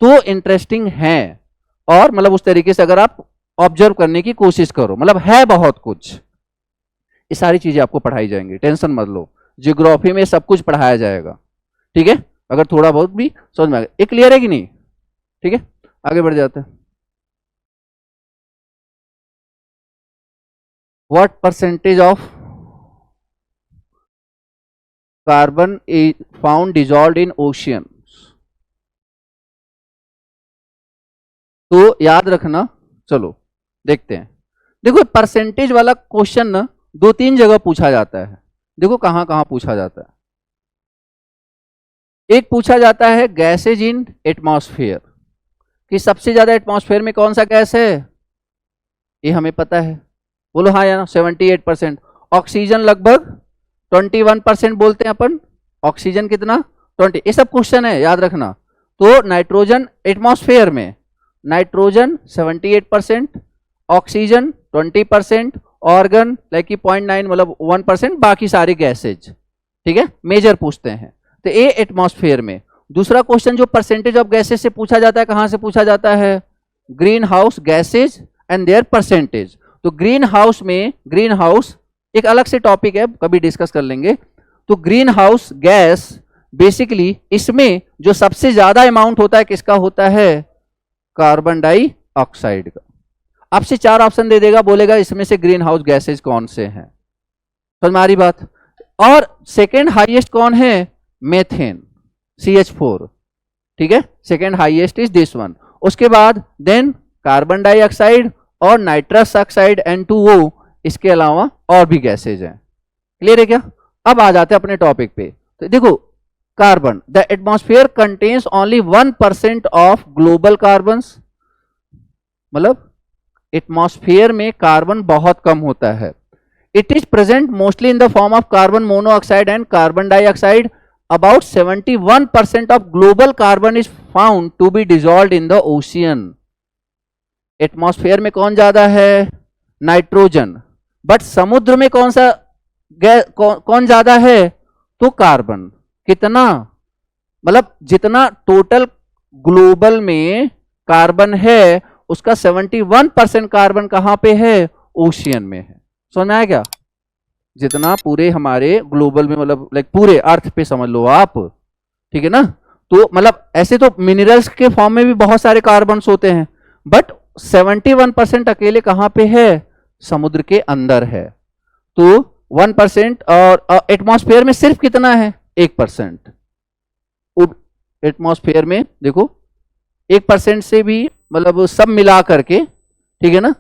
तो इंटरेस्टिंग है, और मतलब उस तरीके से अगर आप ऑब्जर्व करने की कोशिश करो, मतलब है बहुत कुछ। ये सारी चीजें आपको पढ़ाई जाएंगी, टेंशन मत लो। जियोग्राफी में सब कुछ पढ़ाया जाएगा, ठीक है? अगर थोड़ा बहुत भी समझ में आ गया। ये क्लियर है कि नहीं? ठीक है, आगे बढ़ जाते हैं। What percentage of carbon is found dissolved in ocean? तो याद रखना, चलो देखते हैं। देखो परसेंटेज वाला क्वेश्चन ना 2-3 जगह पूछा जाता है। देखो कहां कहां पूछा जाता है। एक पूछा जाता है गैसेज इन एटमॉस्फेयर, कि सबसे ज्यादा एटमॉस्फेयर में कौन सा गैस है? ये हमें पता है, बोलो हाँ या ना। 78%। ऑक्सीजन लगभग 21% बोलते हैं अपन। ऑक्सीजन कितना? 20। ये सब क्वेश्चन है, याद रखना। तो नाइट्रोजन एटमॉस्फेयर में नाइट्रोजन 78%, ऑक्सीजन 20%, ऑर्गन लाइक कि 0.9 मतलब 1%, बाकी सारी गैसेज, ठीक है, मेजर पूछते हैं। तो ये एटमॉस्फेयर में। दूसरा क्वेश्चन जो परसेंटेज ऑफ गैसेज से पूछा जाता है, कहां से पूछा जाता है? Green house gases and their percentage. तो ग्रीन हाउस में, ग्रीन हाउस एक अलग से टॉपिक है, कभी डिस्कस कर लेंगे। तो ग्रीन हाउस गैस बेसिकली इसमें जो सबसे ज्यादा अमाउंट होता है किसका होता है? कार्बन डाइऑक्साइड का। आपसे 4 ऑप्शन दे देगा, बोलेगा इसमें से ग्रीन हाउस गैसेज कौन से हैं। समझ में आ रही बात? और सेकेंड हाईएस्ट कौन है? मेथेन, CH4, ठीक है, second highest is this one. उसके बाद देन कार्बन डाइऑक्साइड और नाइट्रस ऑक्साइड N2O, इसके अलावा और भी गैसेज हैं। क्लियर है क्या? अब आ जाते हैं अपने टॉपिक पे। तो देखो, carbon, the atmosphere contains only 1% of global carbon. मतलब एटमॉस्फेयर में कार्बन बहुत कम होता है। It is present mostly in the form of carbon monoxide and carbon dioxide. About 71% of global carbon is found to be dissolved in the ocean. Atmosphere में कौन ज्यादा है? नाइट्रोजन। बट समुद्र में कौन सा कौन ज्यादा है? तो कार्बन। कितना? मतलब जितना टोटल ग्लोबल में कार्बन है उसका 71% कार्बन कहां पे है? ओशियन में है। समझ में आया क्या? जितना पूरे हमारे ग्लोबल में, मतलब लाइक पूरे अर्थ पे समझ लो आप, ठीक है ना। तो मतलब ऐसे तो मिनरल्स के फॉर्म में भी बहुत सारे कार्बन्स होते हैं, बट 71% अकेले कहां पे है? समुद्र के अंदर है। तो 1%, और एटमॉस्फेयर में सिर्फ कितना है? 1%। एटमॉस्फेयर में देखो 1% से भी, मतलब सब मिला करके, ठीक है ना,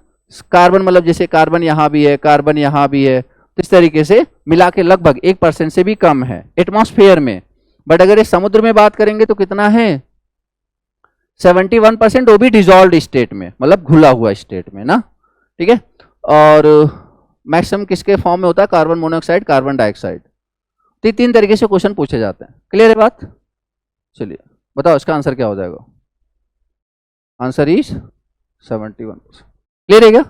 कार्बन, मतलब जैसे कार्बन यहां भी है, कार्बन यहां भी है, तो इस तरीके से मिला के लगभग 1% से भी कम है एटमॉस्फेयर में। बट अगर ये समुद्र में बात करेंगे तो कितना है? 71%, वो भी डिजॉल्व्ड स्टेट में, मतलब घुला हुआ स्टेट में ना, ठीक है। और मैक्सिमम किसके फॉर्म में होता है? Carbon monoxide, carbon dioxide. तो 3 तरीके से क्वेश्चन पूछे जाते हैं। क्लियर है बात? चलिए बताओ इसका आंसर क्या हो जाएगा? Answer is 71%। क्लियर है क्या?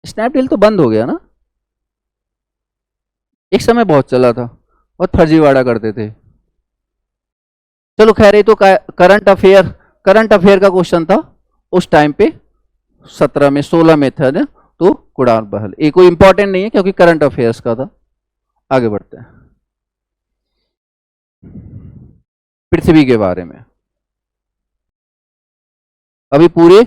स्नैपडील तो बंद हो गया ना, एक समय बहुत चला था, बहुत फर्जीवाड़ा करते थे। चलो खैर, ये तो करंट अफेयर का क्वेश्चन था उस टाइम पे, 17 में 16 में था ना, तो कुणाल बहल, ये कोई इंपॉर्टेंट नहीं है क्योंकि करंट अफेयर्स का था। आगे बढ़ते हैं। पृथ्वी के बारे में अभी पूरे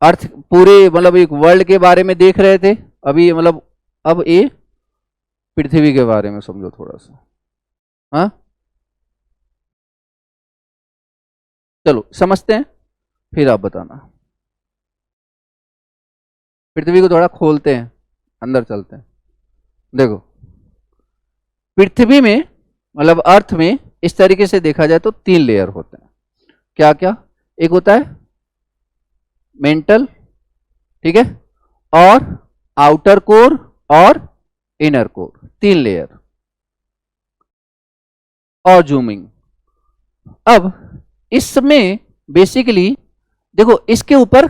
अर्थ, पूरे मतलब एक वर्ल्ड के बारे में देख रहे थे अभी, मतलब अब ये पृथ्वी के बारे में समझो थोड़ा सा। हाँ चलो समझते हैं, फिर आप बताना। पृथ्वी को थोड़ा खोलते हैं, अंदर चलते हैं। देखो पृथ्वी में, मतलब अर्थ में, इस तरीके से देखा जाए तो 3 लेयर होते हैं। क्या क्या? एक होता है मेंटल, ठीक है, और आउटर कोर और इनर कोर, 3 लेयर। और जूमिंग। अब इसमें बेसिकली देखो, इसके ऊपर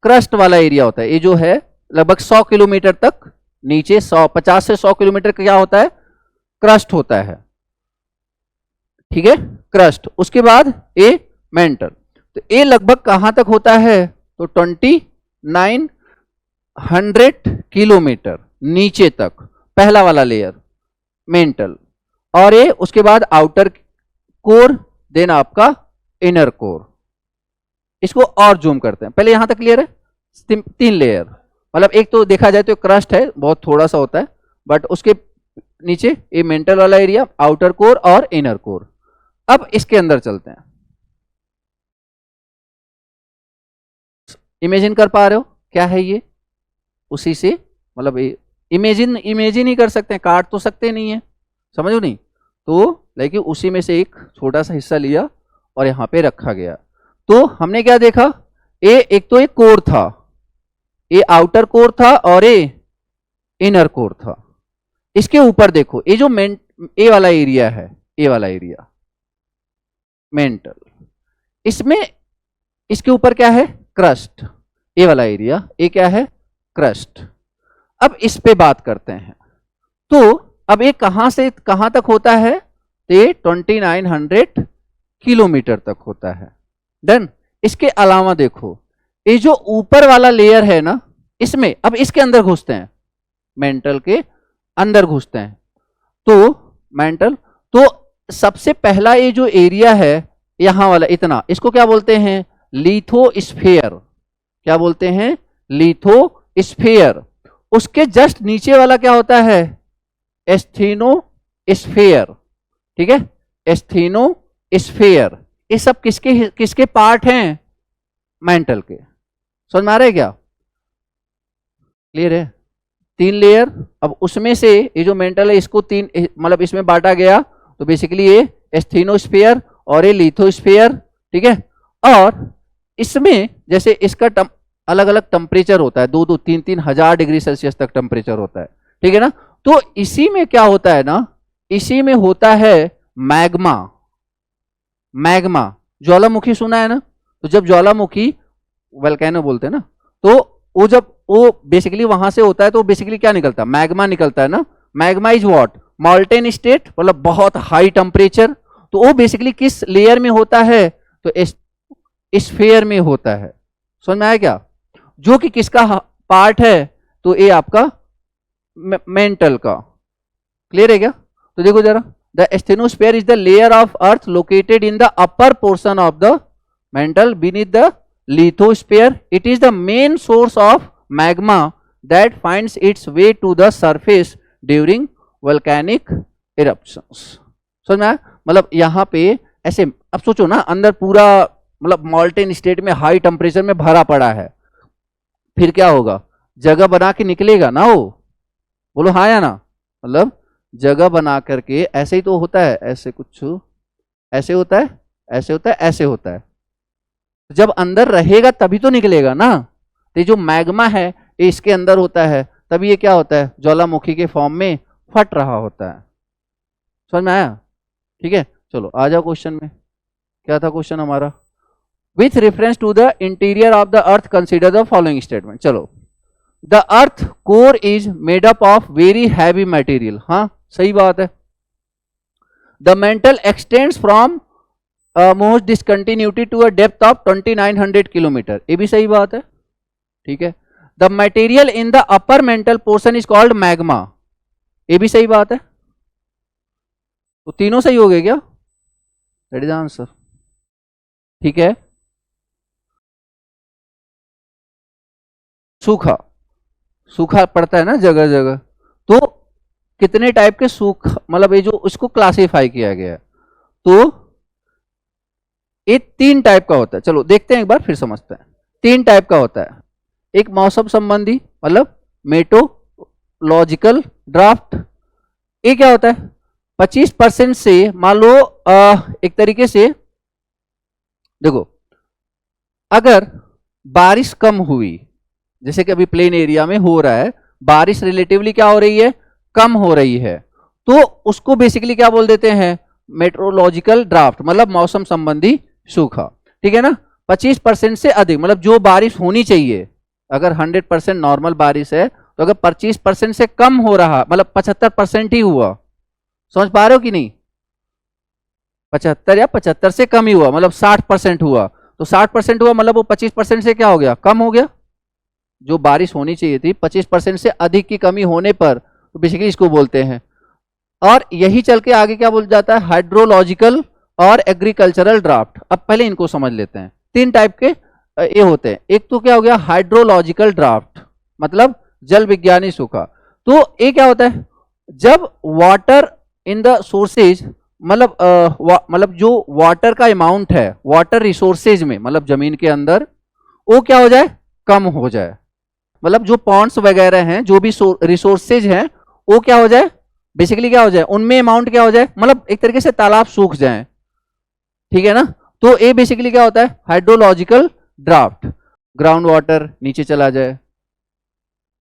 क्रस्ट वाला एरिया होता है, ये जो है लगभग 100 किलोमीटर तक नीचे, 50 से 100 किलोमीटर का क्या होता है? क्रस्ट होता है, ठीक है, क्रस्ट। उसके बाद ए मेंटल। तो ए लगभग कहां तक होता है? तो 2900 किलोमीटर नीचे तक, पहला वाला लेयर मेंटल। और ये उसके बाद आउटर कोर, देन आपका इनर कोर। इसको और जूम करते हैं, पहले यहां तक क्लियर है? 3 लेयर, मतलब एक तो देखा जाए तो क्रस्ट है, बहुत थोड़ा सा होता है, बट उसके नीचे ये मेंटल वाला एरिया, आउटर कोर और इनर कोर। अब इसके अंदर चलते हैं। इमेजिन कर पा रहे हो क्या है ये? उसी से, मतलब इमेजिन ही कर सकते हैं, काट तो सकते नहीं है, समझो नहीं। तो लेकिन उसी में से एक छोटा सा हिस्सा लिया और यहाँ पे रखा गया। तो हमने क्या देखा, एक तो एक कोर था, ये आउटर कोर था और ये इनर कोर था। इसके ऊपर देखो ये जो ए वाला एरिया है, ए वाला एरिया मेंटल, इसमें इसके ऊपर क्या है, क्रस्ट। ए वाला एरिया, ये क्या है, क्रस्ट। अब इस पे बात करते हैं। तो अब ये कहां से कहां तक होता है, ये 2900 किलोमीटर तक होता है। डन। इसके अलावा देखो ये जो ऊपर वाला लेयर है ना, इसमें अब इसके अंदर घुसते हैं, मेंटल के अंदर घुसते हैं। तो मेंटल, तो सबसे पहला ये जो एरिया है यहां वाला इतना, इसको क्या बोलते हैं, लिथोस्फीयर। क्या बोलते हैं, लिथोस्फीयर। उसके जस्ट नीचे वाला क्या होता है, एस्थेनोस्फीयर। ठीक है, एस्थेनोस्फीयर। ये सब किसके किसके पार्ट हैं, मेंटल के। समझ में आ रहा है क्या, क्लियर है। 3 लेयर। अब उसमें से ये जो मेंटल है इसको 3 मतलब इसमें बांटा गया, तो बेसिकली ये एस्थेनोस्फीयर और ये लिथोस्फीयर। ठीक है, और इसमें जैसे इसका अलग अलग टेम्परेचर होता है, 2-2, 3-3 हजार डिग्री सेल्सियस तक टेम्परेचर होता है। ठीक है ना। तो इसी में क्या होता है ना, इसी में होता है मैग्मा। मैग्मा, ज्वालामुखी सुना है ना, तो जब ज्वालामुखी वोल्केनो बोलते हैं ना, तो वो जब वो बेसिकली वहां से होता है तो बेसिकली क्या निकलता है, मैग्मा निकलता है ना। Magma is what, molten state, मतलब बहुत हाई टेम्परेचर। तो वो बेसिकली किस लेयर में होता है, तो स्फीयर में होता है। समझ में आया क्या, जो कि किसका पार्ट है, तो ये आपका मेंटल का। क्लियर है क्या। तो देखो जरा, the asthenosphere is the layer of earth located in the upper portion of the mantle beneath the lithosphere. It is the main source of magma that finds its way to the surface during volcanic eruptions. समझ में आया, मतलब यहाँ पे ऐसे अब सोचो ना, अंदर पूरा मतलब मॉल्टेन स्टेट में हाई टेम्परेचर में भरा पड़ा है, फिर क्या होगा, जगह बना के निकलेगा ना वो, बोलो हाँ या ना। मतलब जगह बना करके ऐसे ही तो होता है, ऐसे कुछ ऐसे होता है, ऐसे होता है, ऐसे होता है। जब अंदर रहेगा तभी तो निकलेगा ना। तो जो मैग्मा है ये इसके अंदर होता है, तभी ये क्या होता है, ज्वालामुखी के फॉर्म में फट रहा होता है। समझ में आया। ठीक है, चलो आ जाओ क्वेश्चन में। क्या था क्वेश्चन हमारा, with reference to the interior of the earth consider the following statement. चलो, the earth core is made up of very heavy material. हाँ सही बात है। The mantle extends from most discontinuity to a depth of 2900 kilometre, ये भी सही बात है। ठीक है, the material in the upper mantle portion is called magma, ये भी सही बात है। तो तीनों सही हो गए क्या, दैट इज आंसर। ठीक है, सूखा, सूखा पड़ता है ना जगह जगह, तो कितने टाइप के सूखा, मतलब ये जो इसको क्लासिफाई किया गया है, तो ये 3 टाइप का होता है। चलो देखते हैं एक बार फिर समझते हैं। 3 टाइप का होता है, एक मौसम संबंधी मतलब मेटोलॉजिकल ड्राफ्ट। ये क्या होता है, 25% से मान लो एक तरीके से देखो, अगर बारिश कम हुई, जैसे कि अभी प्लेन एरिया में हो रहा है, बारिश रिलेटिवली क्या हो रही है, कम हो रही है, तो उसको बेसिकली क्या बोल देते हैं, मेट्रोलॉजिकल ड्राफ्ट, मतलब मौसम संबंधी सूखा। ठीक है ना। 25% से अधिक, मतलब जो बारिश होनी चाहिए, अगर 100% नॉर्मल बारिश है, तो अगर 25% से कम हो रहा, मतलब 75% ही हुआ, समझ पा रहे हो कि नहीं, 75 या 75 से कम ही हुआ, मतलब 60% हुआ, तो 60% हुआ मतलब वो 25% से क्या हो गया, कम हो गया। जो बारिश होनी चाहिए थी 25% से अधिक की कमी होने पर, तो बेसिकली इसको बोलते हैं। और यही चल के आगे क्या बोल जाता है, हाइड्रोलॉजिकल और एग्रीकल्चरल ड्राफ्ट। अब पहले इनको समझ लेते हैं। 3 टाइप के ये होते हैं। एक तो क्या हो गया, हाइड्रोलॉजिकल ड्राफ्ट, मतलब जल विज्ञानी सूखा। तो ये क्या होता है, जब वाटर इन द सोर्सेज, मतलब जो वाटर का अमाउंट है वाटर रिसोर्सेज में, मतलब जमीन के अंदर, वो क्या हो जाए, कम हो जाए। मतलब जो पॉन्ड्स वगैरह हैं, जो भी रिसोर्सेज हैं, वो क्या हो जाए, बेसिकली क्या हो जाए, उनमें अमाउंट क्या हो जाए, मतलब एक तरीके से तालाब सूख जाए, ठीक है ना। तो ये बेसिकली क्या होता है, हाइड्रोलॉजिकल ड्राफ्ट। ग्राउंड वाटर नीचे चला जाए,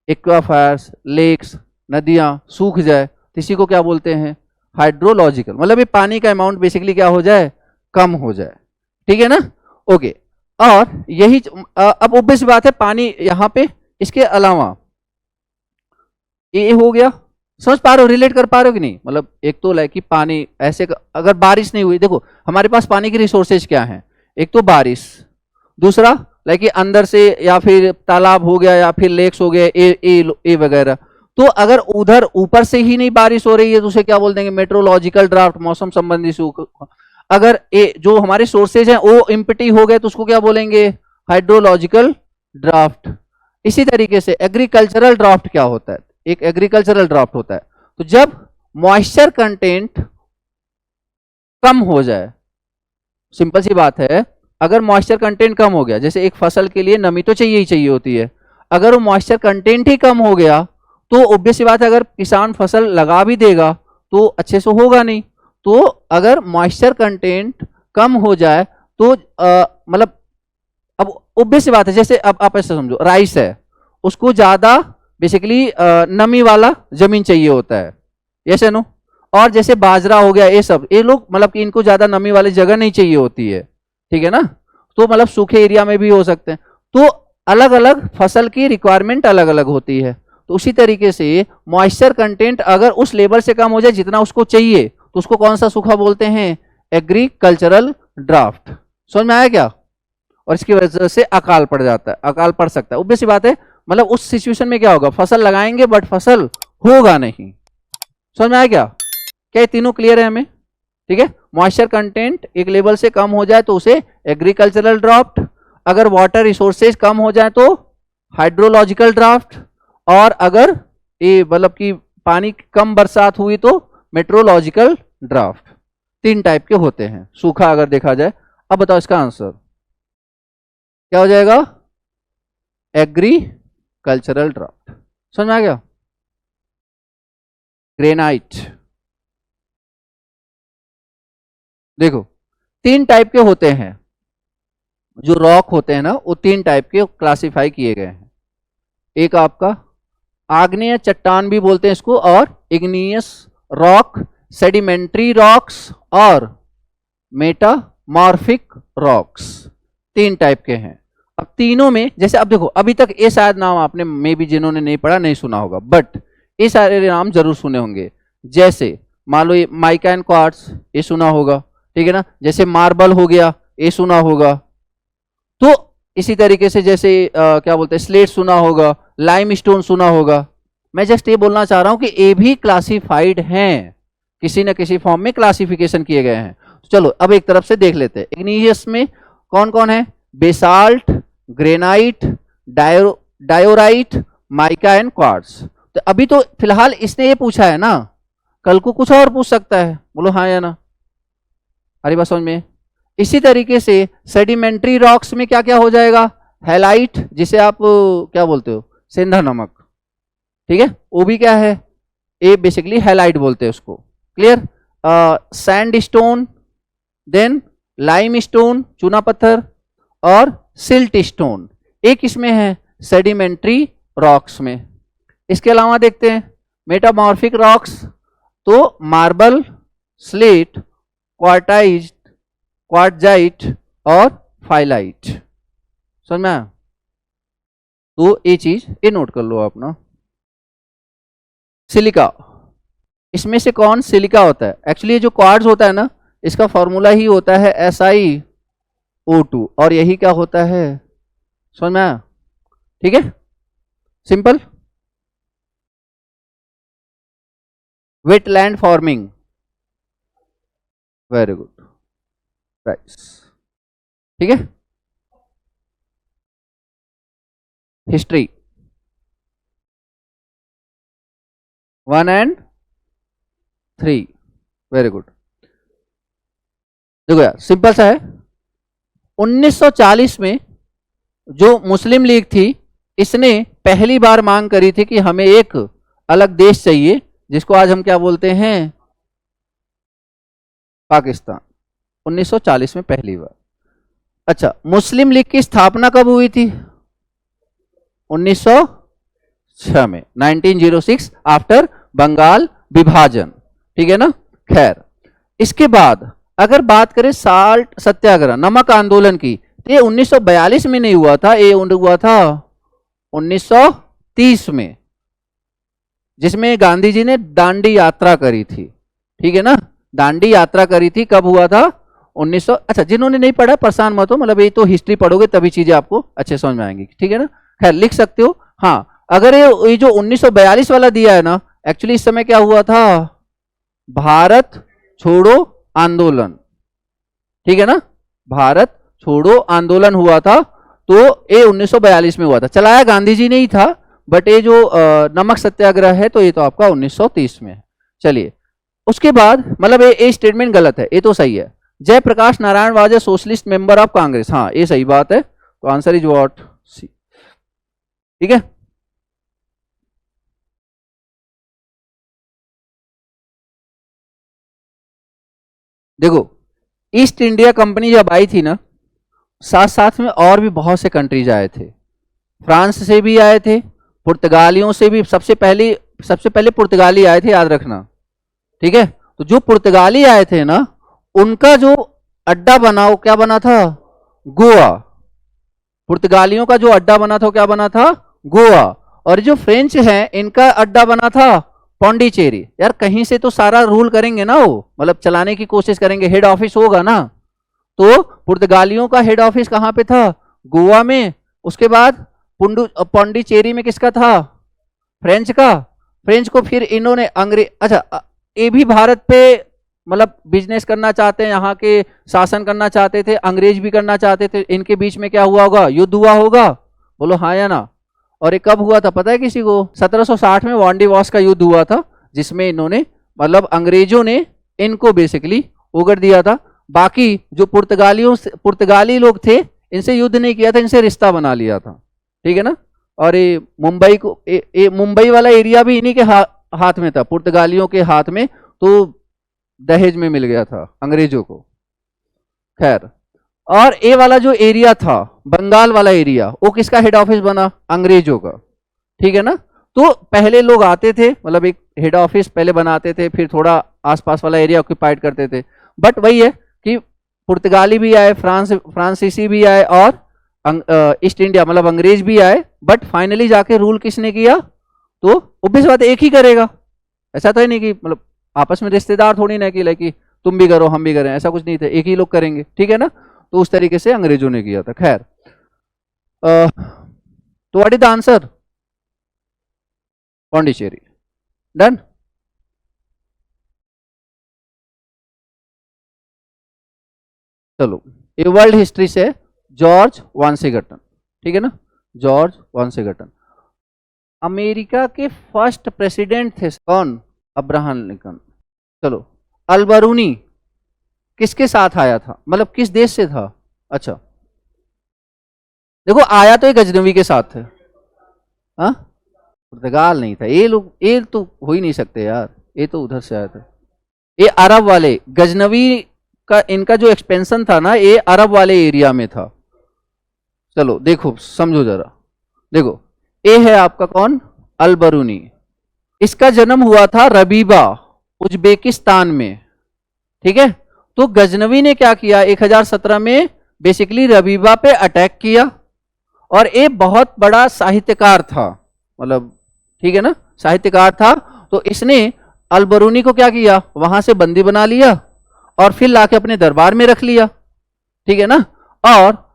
एक्वाफायर्स, लेक्स, नदियां सूख जाए, तो इसी को क्या बोलते हैं, हाइड्रोलॉजिकल। मतलब ये पानी का अमाउंट बेसिकली क्या हो जाए, कम हो जाए, ठीक है ना। ओके, और यही अब ऑब्वियस बात है पानी यहाँ पे, इसके अलावा ये हो गया, समझ पा रहे हो, रिलेट कर पा रहे हो कि नहीं। मतलब एक तो लाइक कि पानी ऐसे अगर बारिश नहीं हुई, देखो हमारे पास पानी की रिसोर्सेज क्या है, एक तो बारिश, दूसरा लाइक कि अंदर से या फिर तालाब हो गया या फिर लेक्स हो गए, ए वगैरह। तो अगर उधर ऊपर से ही नहीं बारिश हो रही है तो उसे क्या बोल देंगे, मेट्रोलॉजिकल ड्राफ्ट, मौसम संबंधी सूखा। अगर जो हमारे सोर्सेज हैं वो इम्पटी हो गए तो उसको क्या बोलेंगे, हाइड्रोलॉजिकल ड्राफ्ट। इसी तरीके से एग्रीकल्चरल ड्राफ्ट क्या होता है, एक एग्रीकल्चरल ड्राफ्ट होता है, तो जब मॉइस्चर कंटेंट कम हो जाए, सिंपल सी बात है, अगर मॉइस्चर कंटेंट कम हो गया, जैसे एक फसल के लिए नमी तो चाहिए ही चाहिए होती है, अगर वो मॉइस्चर कंटेंट ही कम हो गया तो ऑब्वियस सी बात है, अगर किसान फसल लगा भी देगा तो अच्छे से होगा नहीं। तो अगर मॉइस्चर कंटेंट कम हो जाए तो मतलब अब ऑब्वियस सी बात है, जैसे अब आप ऐसे समझो, राइस है, उसको ज्यादा बेसिकली नमी वाला जमीन चाहिए होता है, ऐसे नो। और जैसे बाजरा हो गया, ये सब, ये लोग मतलब कि इनको ज्यादा नमी वाली जगह नहीं चाहिए होती है, ठीक है ना। तो मतलब सूखे एरिया में भी हो सकते हैं। तो अलग अलग फसल की रिक्वायरमेंट अलग अलग होती है। तो उसी तरीके से मॉइस्चर कंटेंट अगर उस लेवल से कम हो जाए जितना उसको चाहिए, तो उसको कौन सा सूखा बोलते हैं, एग्रीकल्चरल ड्राफ्ट। समझ में आया क्या। और इसकी वजह से अकाल पड़ जाता है, अकाल पड़ सकता है, ऑब्वियस सी बात है। मतलब उस सिचुएशन में क्या होगा, फसल लगाएंगे बट फसल होगा नहीं। समझ में आया क्या, क्या ये तीनों क्लियर है हमें, ठीक है। मॉइस्चर कंटेंट एक लेवल से कम हो जाए तो उसे एग्रीकल्चरल ड्राफ्ट, अगर वाटर रिसोर्सेज कम हो जाए तो हाइड्रोलॉजिकल ड्राफ्ट, और अगर ये मतलब कि पानी कम बरसात हुई तो मेट्रोलॉजिकल ड्राफ्ट। तीन टाइप के होते हैं सूखा अगर देखा जाए। अब बताओ इसका आंसर क्या हो जाएगा, एग्रीकल्चरल ड्राफ्ट। समझ में आ गया। ग्रेनाइट, देखो तीन टाइप के होते हैं, जो रॉक होते हैं ना, वो तीन टाइप के क्लासिफाई किए गए हैं। एक आपका आग्नेय चट्टान भी बोलते हैं इसको, और इग्नियस रॉक, सेडिमेंट्री रॉक्स और मेटामॉर्फिक रॉक्स, तीन टाइप के हैं। अब तीनों में जैसे अब देखो, अभी तक ये शायद नाम आपने में भी जिन्होंने नहीं पढ़ा नहीं सुना होगा, बट ये सारे नाम जरूर सुने होंगे। जैसे मान लो ये माइका एंड क्वार्ट्ज, ये सुना होगा, ठीक है ना। जैसे मार्बल हो गया, ये सुना होगा। तो इसी तरीके से जैसे क्या बोलते हैं, स्लेट सुना होगा, लाइम स्टोन सुना होगा। मैं जस्ट ये बोलना चाह रहा हूं कि ये भी क्लासिफाइड हैं, किसी न किसी फॉर्म में क्लासिफिकेशन किए गए हैं। चलो अब एक तरफ से देख लेते हैं। इग्नियस में कौन कौन है, basalt, granite, diorite, mica and quartz. तो अभी तो फिलहाल इसने ये पूछा है ना, कल को कुछ और पूछ सकता है, बोलो हाँ या ना। अरे बात समझ में। इसी तरीके से सेडिमेंट्री रॉक्स में क्या क्या हो जाएगा, हैलाइट, जिसे आप क्या बोलते हो, सेंधा नमक, ठीक है, वो भी क्या है, ये बेसिकली हैलाइट बोलते हैं उसको, clear. Sand stone, then lime stone, चूना पत्थर, और सिल्ट स्टोन, एक इसमें है सेडिमेंट्री रॉक्स में। इसके अलावा देखते हैं मेटामॉर्फिक रॉक्स, तो मार्बल, स्लेट, क्वार्टजाइट और फाइलाइट। समझ में आया। तो ये चीज ये नोट कर लो आप ना। सिलिका, इसमें से कौन सिलिका होता है, एक्चुअली ये जो क्वार्ट्ज होता है ना, इसका फॉर्मूला ही होता है SiO2, और यही क्या होता है, समझ में आया, ठीक है, simple. Wetland forming, very good, right, ठीक है। History 1 and 3, very good. देखो यार सिंपल सा है, 1940 में जो मुस्लिम लीग थी, इसने पहली बार मांग करी थी कि हमें एक अलग देश चाहिए जिसको आज हम क्या बोलते हैं, पाकिस्तान, 1940 में पहली बार। अच्छा, मुस्लिम लीग की स्थापना कब हुई थी? 1906 में, 1906 आफ्टर बंगाल विभाजन, ठीक है ना। खैर, इसके बाद अगर बात करें साल्ट सत्याग्रह, नमक आंदोलन की, तो ये 1942 में नहीं हुआ था, ये हुआ था 1930 में, जिसमें गांधी जी ने दांडी यात्रा करी थी, ठीक है ना। दांडी यात्रा करी थी, कब हुआ था? 1900। अच्छा, जिन्होंने नहीं पढ़ा परेशान मत हो, मतलब ये तो हिस्ट्री पढ़ोगे तभी चीजें आपको अच्छे समझ में आएंगी, ठीक है ना। खैर, लिख सकते हो। हाँ, अगर ये जो 1942 वाला दिया है ना, एक्चुअली इस समय क्या हुआ था? भारत छोड़ो आंदोलन, ठीक है ना, भारत छोड़ो आंदोलन हुआ था, तो ये 1942 में हुआ था, चलाया गांधी जी ने ही था, बट ये जो नमक सत्याग्रह है तो ये तो आपका 1930 में है। चलिए, उसके बाद मतलब ये स्टेटमेंट गलत है, ये तो सही है। Jayaprakash Narayan was a socialist member of Congress, हाँ ये सही बात है, तो आंसर इज व्हाट? सी, ठीक है। देखो, ईस्ट इंडिया कंपनी जब आई थी ना, साथ साथ में और भी बहुत से कंट्रीज आए थे, फ्रांस से भी आए थे, पुर्तगालियों से भी, सबसे पहले पुर्तगाली आए थे, याद रखना, ठीक है। तो जो पुर्तगाली आए थे ना, उनका जो अड्डा बना, वो क्या बना था? गोवा। पुर्तगालियों का जो अड्डा बना था, क्या बना था? गोवा। और जो फ्रेंच हैं, इनका अड्डा बना था पौंडीचेरी। यार, कहीं से तो सारा रूल करेंगे ना, वो मतलब चलाने की कोशिश करेंगे, हेड ऑफिस होगा ना। तो पुर्तगालियों का हेड ऑफिस कहां पे था? गोवा में। उसके बाद पौंडीचेरी में किसका था? फ्रेंच का। फ्रेंच को फिर इन्होंने अंग्रेज, अच्छा ये भी भारत पे मतलब बिजनेस करना चाहते हैं, यहाँ के शासन करना चाहते थे, अंग्रेज भी करना चाहते थे, इनके बीच में क्या हुआ होगा? युद्ध हुआ होगा, बोलो हाँ या ना। और ये कब हुआ था पता है किसी को? 1760 में वांडीवास का युद्ध हुआ था, जिसमें इन्होंने मतलब अंग्रेजों ने इनको बेसिकली उगड़ दिया था। बाकी जो पुर्तगाली लोग थे, इनसे युद्ध नहीं किया था, इनसे रिश्ता बना लिया था, ठीक है ना। और ये मुंबई को, मुंबई वाला एरिया भी इन्हीं के हाथ में था, पुर्तगालियों के हाथ में, तो दहेज में मिल गया था अंग्रेजों को। खैर, और ए वाला जो एरिया था, बंगाल वाला एरिया, वो किसका हेड ऑफिस बना? अंग्रेजों का, ठीक है ना। तो पहले लोग आते थे, मतलब एक हेड ऑफिस पहले बनाते थे, फिर थोड़ा आसपास वाला एरिया ऑक्यूपाइड करते थे। बट वही है कि पुर्तगाली भी आए, फ्रांसीसी भी आए, और ईस्ट इंडिया मतलब अंग्रेज भी आए, बट फाइनली जाके रूल किसने किया? तो ऑब्वियस बात एक ही करेगा, ऐसा तो है नहीं कि मतलब आपस में रिश्तेदार थोड़ी ना कि तुम भी करो हम भी करें, ऐसा कुछ नहीं था, एक ही लोग करेंगे, ठीक है ना। तो उस तरीके से अंग्रेजों ने किया था। खैर, तो what is the answer? Pondicherry. Done. चलो, ये वर्ल्ड हिस्ट्री से जॉर्ज वाशिंगटन, ठीक है ना, जॉर्ज वाशिंगटन। अमेरिका के फर्स्ट प्रेसिडेंट थे कौन? Abraham Lincoln. चलो, अल्बरूनी किसके साथ आया था, मतलब किस देश से था? अच्छा, देखो आया तो एक गजनवी के साथ थे, हाँ, पुर्तगाल नहीं था। ये लोग, ये तो हो ही नहीं सकते यार, ये तो उधर से आया था। ये अरब वाले, गजनवी का इनका जो एक्सपेंशन था ना, ये अरब वाले एरिया में था। चलो देखो, समझो जरा, देखो ये है आपका कौन? अल्बरूनी। इसका जन्म हुआ था रबीबा, उज्बेकिस्तान में, ठीक है। तो गजनवी ने क्या किया, 1017 में बेसिकली रबीबा पे अटैक किया, और ये बहुत बड़ा साहित्यकार था, मतलब ठीक है ना, साहित्यकार था। तो इसने अल्बरूनी को क्या किया, वहां से बंदी बना लिया, और फिर लाके अपने दरबार में रख लिया, ठीक है ना। और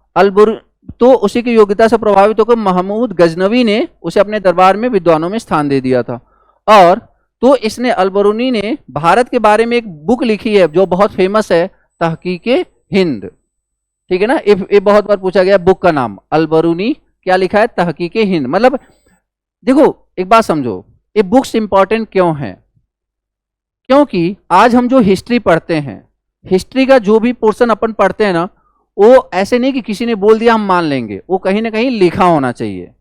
तो उसी की योग्यता से प्रभावित होकर महमूद गजनवी ने उसे अपने दरबार में विद्वानों में स्थान दे दिया था। और तो इसने, अल्बरूनी ने भारत के बारे में एक बुक लिखी है जो बहुत फेमस है, तहकीके हिंद, ठीक है ना। ये बहुत बार पूछा गया बुक का नाम, अल्बरूनी क्या लिखा है? तहकीके हिंद। मतलब देखो एक बात समझो, ये बुक्स इंपॉर्टेंट क्यों हैं? क्योंकि आज हम जो हिस्ट्री पढ़ते हैं, हिस्ट्री का जो भी पोर्शन अपन पढ़ते हैं ना, वो ऐसे नहीं कि किसी ने बोल दिया हम मान लेंगे, वो कहीं ना कहीं लिखा होना चाहिए।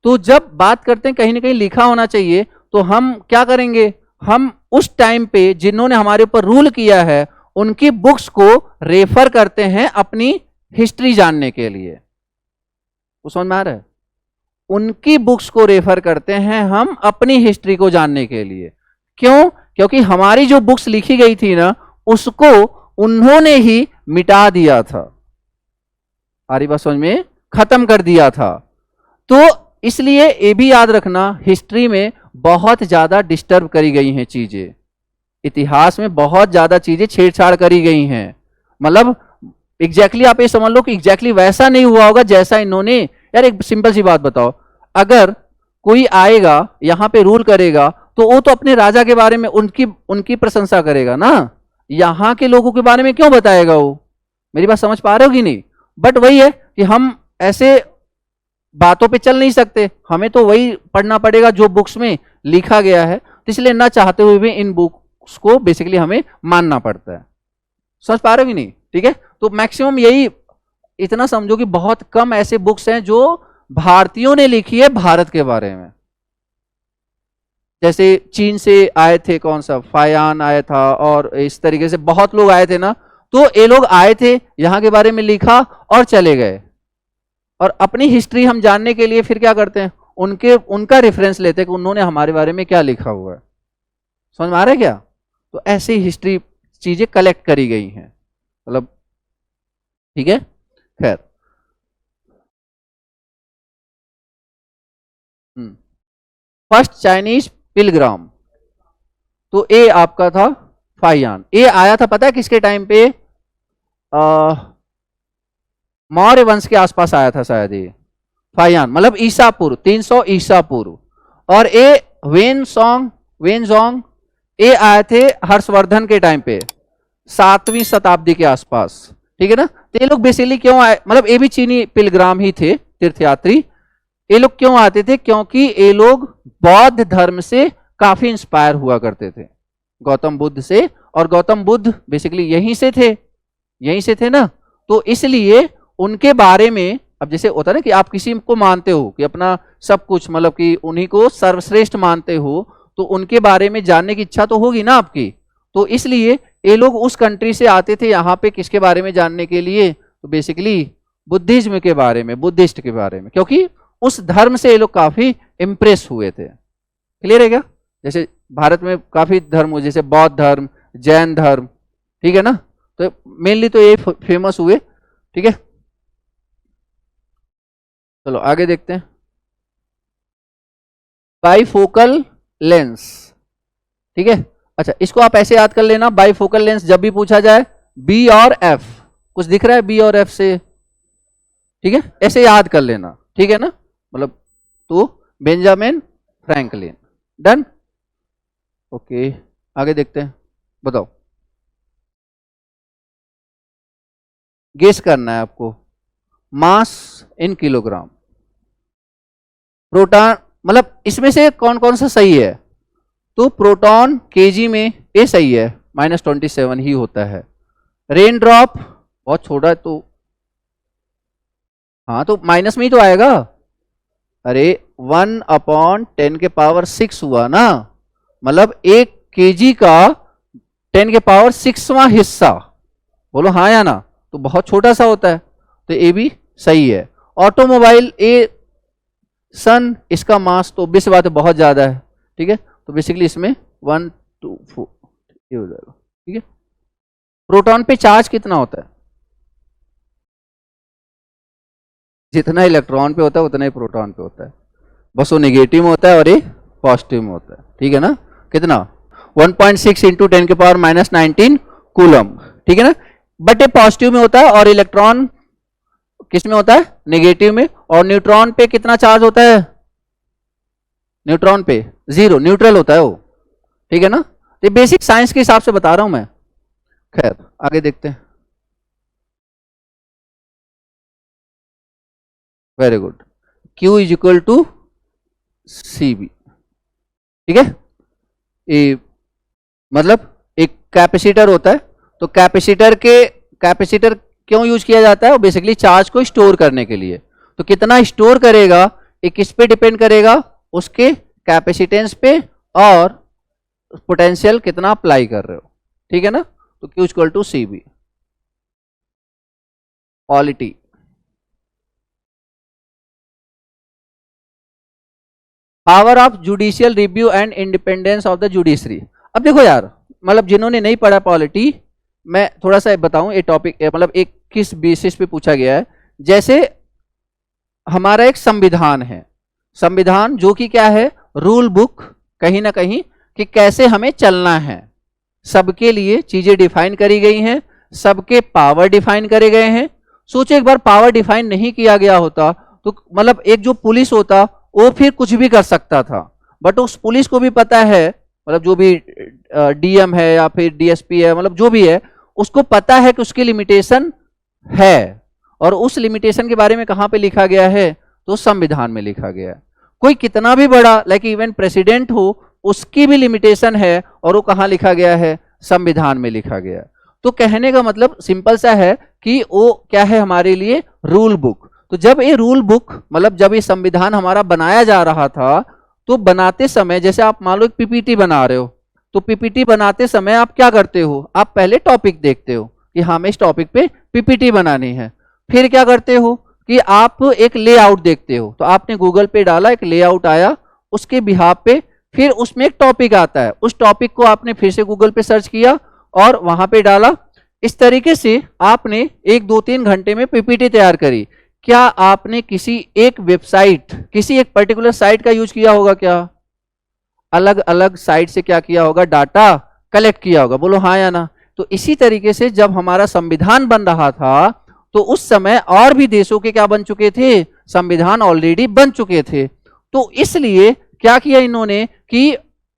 तो जब बात करते हैं कहीं ना कहीं लिखा होना चाहिए, तो हम क्या करेंगे? हम उस टाइम पे जिन्होंने हमारे ऊपर रूल किया है उनकी बुक्स को रेफर करते हैं अपनी हिस्ट्री जानने के लिए। वो समझ में आ रहा है? उनकी बुक्स को रेफर करते हैं हम अपनी हिस्ट्री को जानने के लिए। क्यों? क्योंकि हमारी जो बुक्स लिखी गई थी ना, उसको उन्होंने ही मिटा दिया था, सारी बात समझ में, खत्म कर दिया था। तो इसलिए ये भी याद रखना, हिस्ट्री में बहुत ज्यादा डिस्टर्ब करी गई हैं चीजें, इतिहास में बहुत ज्यादा चीजें छेड़छाड़ करी गई हैं। मतलब एग्जैक्टली आप ये समझ लो कि एग्जैक्टली वैसा नहीं हुआ होगा जैसा इन्होंने। यार एक सिंपल सी बात बताओ, अगर कोई आएगा यहां पे रूल करेगा तो वो तो अपने राजा के बारे में उनकी प्रशंसा करेगा ना, यहां के लोगों के बारे में क्यों बताएगा वो? मेरी बात समझ पा रहे हो कि नहीं? बट वही है कि हम ऐसे बातों पे चल नहीं सकते, हमें तो वही पढ़ना पड़ेगा जो बुक्स में लिखा गया है। तो इसलिए ना चाहते हुए भी इन बुक्स को बेसिकली हमें मानना पड़ता है। समझ पा रहे हो कि नहीं? ठीक है, तो मैक्सिमम यही इतना समझो कि बहुत कम ऐसे बुक्स हैं जो भारतीयों ने लिखी है भारत के बारे में। जैसे चीन से आए थे, कौन सा फायान आया था, और इस तरीके से बहुत लोग आए थे ना, तो ये लोग आए थे यहां के बारे में लिखा और चले गए। और अपनी हिस्ट्री हम जानने के लिए फिर क्या करते हैं, उनका रेफरेंस लेते हैं कि उन्होंने हमारे बारे में क्या लिखा हुआ है। समझ में आ रहा है क्या? तो ऐसी हिस्ट्री चीजें कलेक्ट करी गई हैं, मतलब ठीक है। खैर, फर्स्ट चाइनीज पिलग्राम, तो ये आपका था फायान। ये आया था पता है किसके टाइम पे? मौर्य वंश के आसपास आया था शायद ये फायान, मतलब ईसा पूर्व 300 ईसा पूर्व। और ये वेनजोंग ये आए थे हर्षवर्धन के टाइम पे 7वीं शताब्दी के आसपास, ठीक है ना। तो ये लोग बेसिकली क्यों आए, मतलब ये भी चीनी पिलग्राम ही थे, तीर्थयात्री। ये लोग क्यों आते थे? क्योंकि ये लोग बौद्ध धर्म से काफी इंस्पायर हुआ करते थे, गौतम बुद्ध से। और गौतम बुद्ध बेसिकली यहीं से थे ना, तो इसलिए उनके बारे में, अब जैसे होता है ना कि आप किसी को मानते हो कि अपना सब कुछ, मतलब कि उन्हीं को सर्वश्रेष्ठ मानते हो, तो उनके बारे में जानने की इच्छा तो होगी ना आपकी। तो इसलिए ये लोग उस कंट्री से आते थे यहाँ पे किसके बारे में जानने के लिए? तो बेसिकली बुद्धिज्म के बारे में, बुद्धिस्ट के बारे में, क्योंकि उस धर्म से ये लोग काफी इंप्रेस हुए थे। क्लियर है क्या? जैसे भारत में काफी धर्म हुए, जैसे बौद्ध धर्म, जैन धर्म, ठीक है ना। तो मेनली तो ये फेमस हुए, ठीक है। चलो आगे देखते हैं। बाइफोकल लेंस, ठीक है। अच्छा, इसको आप ऐसे याद कर लेना, बाइफोकल लेंस जब भी पूछा जाए, बी और एफ, कुछ दिख रहा है बी और एफ से, ठीक है, ऐसे याद कर लेना, ठीक है ना। मतलब तो बेंजामिन फ्रैंकलिन, डन। ओके, आगे देखते हैं। बताओ, गेस करना है आपको। मास इन किलोग्राम, प्रोटॉन, मतलब इसमें से कौन कौन सा सही है? तो प्रोटॉन केजी में ये सही है, -27 ही होता है। रेन ड्रॉप बहुत छोटा है, तो हाँ तो माइनस में ही तो आएगा। अरे 1/10⁶ हुआ ना, मतलब 1 केजी का 10⁶वां हिस्सा, बोलो हाँ या ना, तो बहुत छोटा सा होता है, तो ये भी सही है। ऑटोमोबाइल ए सन, इसका मास तो 20 बात बहुत ज्यादा है, ठीक है। तो बेसिकली इसमें 1 2 4 ये हो जाएगा, ठीक है। प्रोटॉन पे चार्ज कितना होता है? जितना इलेक्ट्रॉन पे होता है उतना ही प्रोटॉन पे होता है, बस वो नेगेटिव में होता है और ये पॉजिटिव में होता है, ठीक है ना। कितना? 1.6 × 10⁻⁻19 कूलम, ठीक है ना। बट ये पॉजिटिव में होता है और इलेक्ट्रॉन किस में होता है? नेगेटिव में। और न्यूट्रॉन पे कितना चार्ज होता है? न्यूट्रॉन पे 0, न्यूट्रल होता है वो, ठीक है ना। ये बेसिक साइंस के हिसाब से बता रहा हूं मैं। खैर आगे देखते हैं। वेरी गुड, Q = CB, ठीक है। ये मतलब एक कैपेसिटर होता है, तो कैपेसिटर क्यों यूज किया जाता है? बेसिकली चार्ज को स्टोर करने के लिए। तो कितना स्टोर करेगा ये किस पे डिपेंड करेगा? उसके कैपेसिटेंस पे और पोटेंशियल कितना अप्लाई कर रहे हो, ठीक है ना। तो Q equal to C B. Polity, power of judicial review and independence of the judiciary. अब देखो यार, मतलब जिन्होंने नहीं पढ़ा पॉलिटी, मैं थोड़ा सा बताऊं ये टॉपिक मतलब एक किस बेसिस पे पूछा गया है। जैसे हमारा एक संविधान है, संविधान जो कि क्या है, रूल बुक कहीं ना कहीं कि कैसे हमें चलना है, सबके लिए चीजें डिफाइन करी गई हैं, सबके पावर डिफाइन करे गए हैं। सोचो एक बार पावर डिफाइन नहीं किया गया होता तो मतलब एक जो पुलिस होता वो फिर कुछ भी कर सकता था, बट उस पुलिस को भी पता है, मतलब जो भी डीएम है या फिर डीएसपी है, मतलब जो भी है, उसको पता है कि उसकी लिमिटेशन है, और उस लिमिटेशन के बारे में कहां पे लिखा गया है, तो संविधान में लिखा गया है। कोई कितना भी बड़ा लाइक इवन प्रेसिडेंट हो, उसकी भी लिमिटेशन है, और वो कहां लिखा गया है, संविधान में लिखा गया है। तो कहने का मतलब सिंपल सा है कि वो क्या है हमारे लिए, रूल बुक। तो जब ये रूल बुक मतलब जब ये संविधान हमारा बनाया जा रहा था, तो बनाते समय जैसे आप मान लो एक पीपीटी बना रहे हो, तो पीपीटी बनाते समय आप क्या करते हो, आप पहले टॉपिक देखते हो कि हमें इस टॉपिक पे पीपीटी बनानी है। फिर क्या करते हो कि आप एक लेआउट देखते हो, तो आपने गूगल पे डाला, एक लेआउट आया, उसके बिहाफ पे फिर उसमें एक टॉपिक आता है, उस टॉपिक को आपने फिर से गूगल पे सर्च किया और वहां पे डाला। इस तरीके से आपने 1-2-3 घंटे में पीपीटी तैयार करी। क्या आपने किसी एक वेबसाइट, किसी एक पर्टिकुलर साइट का यूज किया होगा क्या? अलग अलग साइट से क्या किया होगा, डाटा कलेक्ट किया होगा, बोलो हाँ या ना। तो इसी तरीके से जब हमारा संविधान बन रहा था, तो उस समय और भी देशों के क्या बन चुके थे, संविधान ऑलरेडी बन चुके थे। तो इसलिए क्या किया इन्होंने कि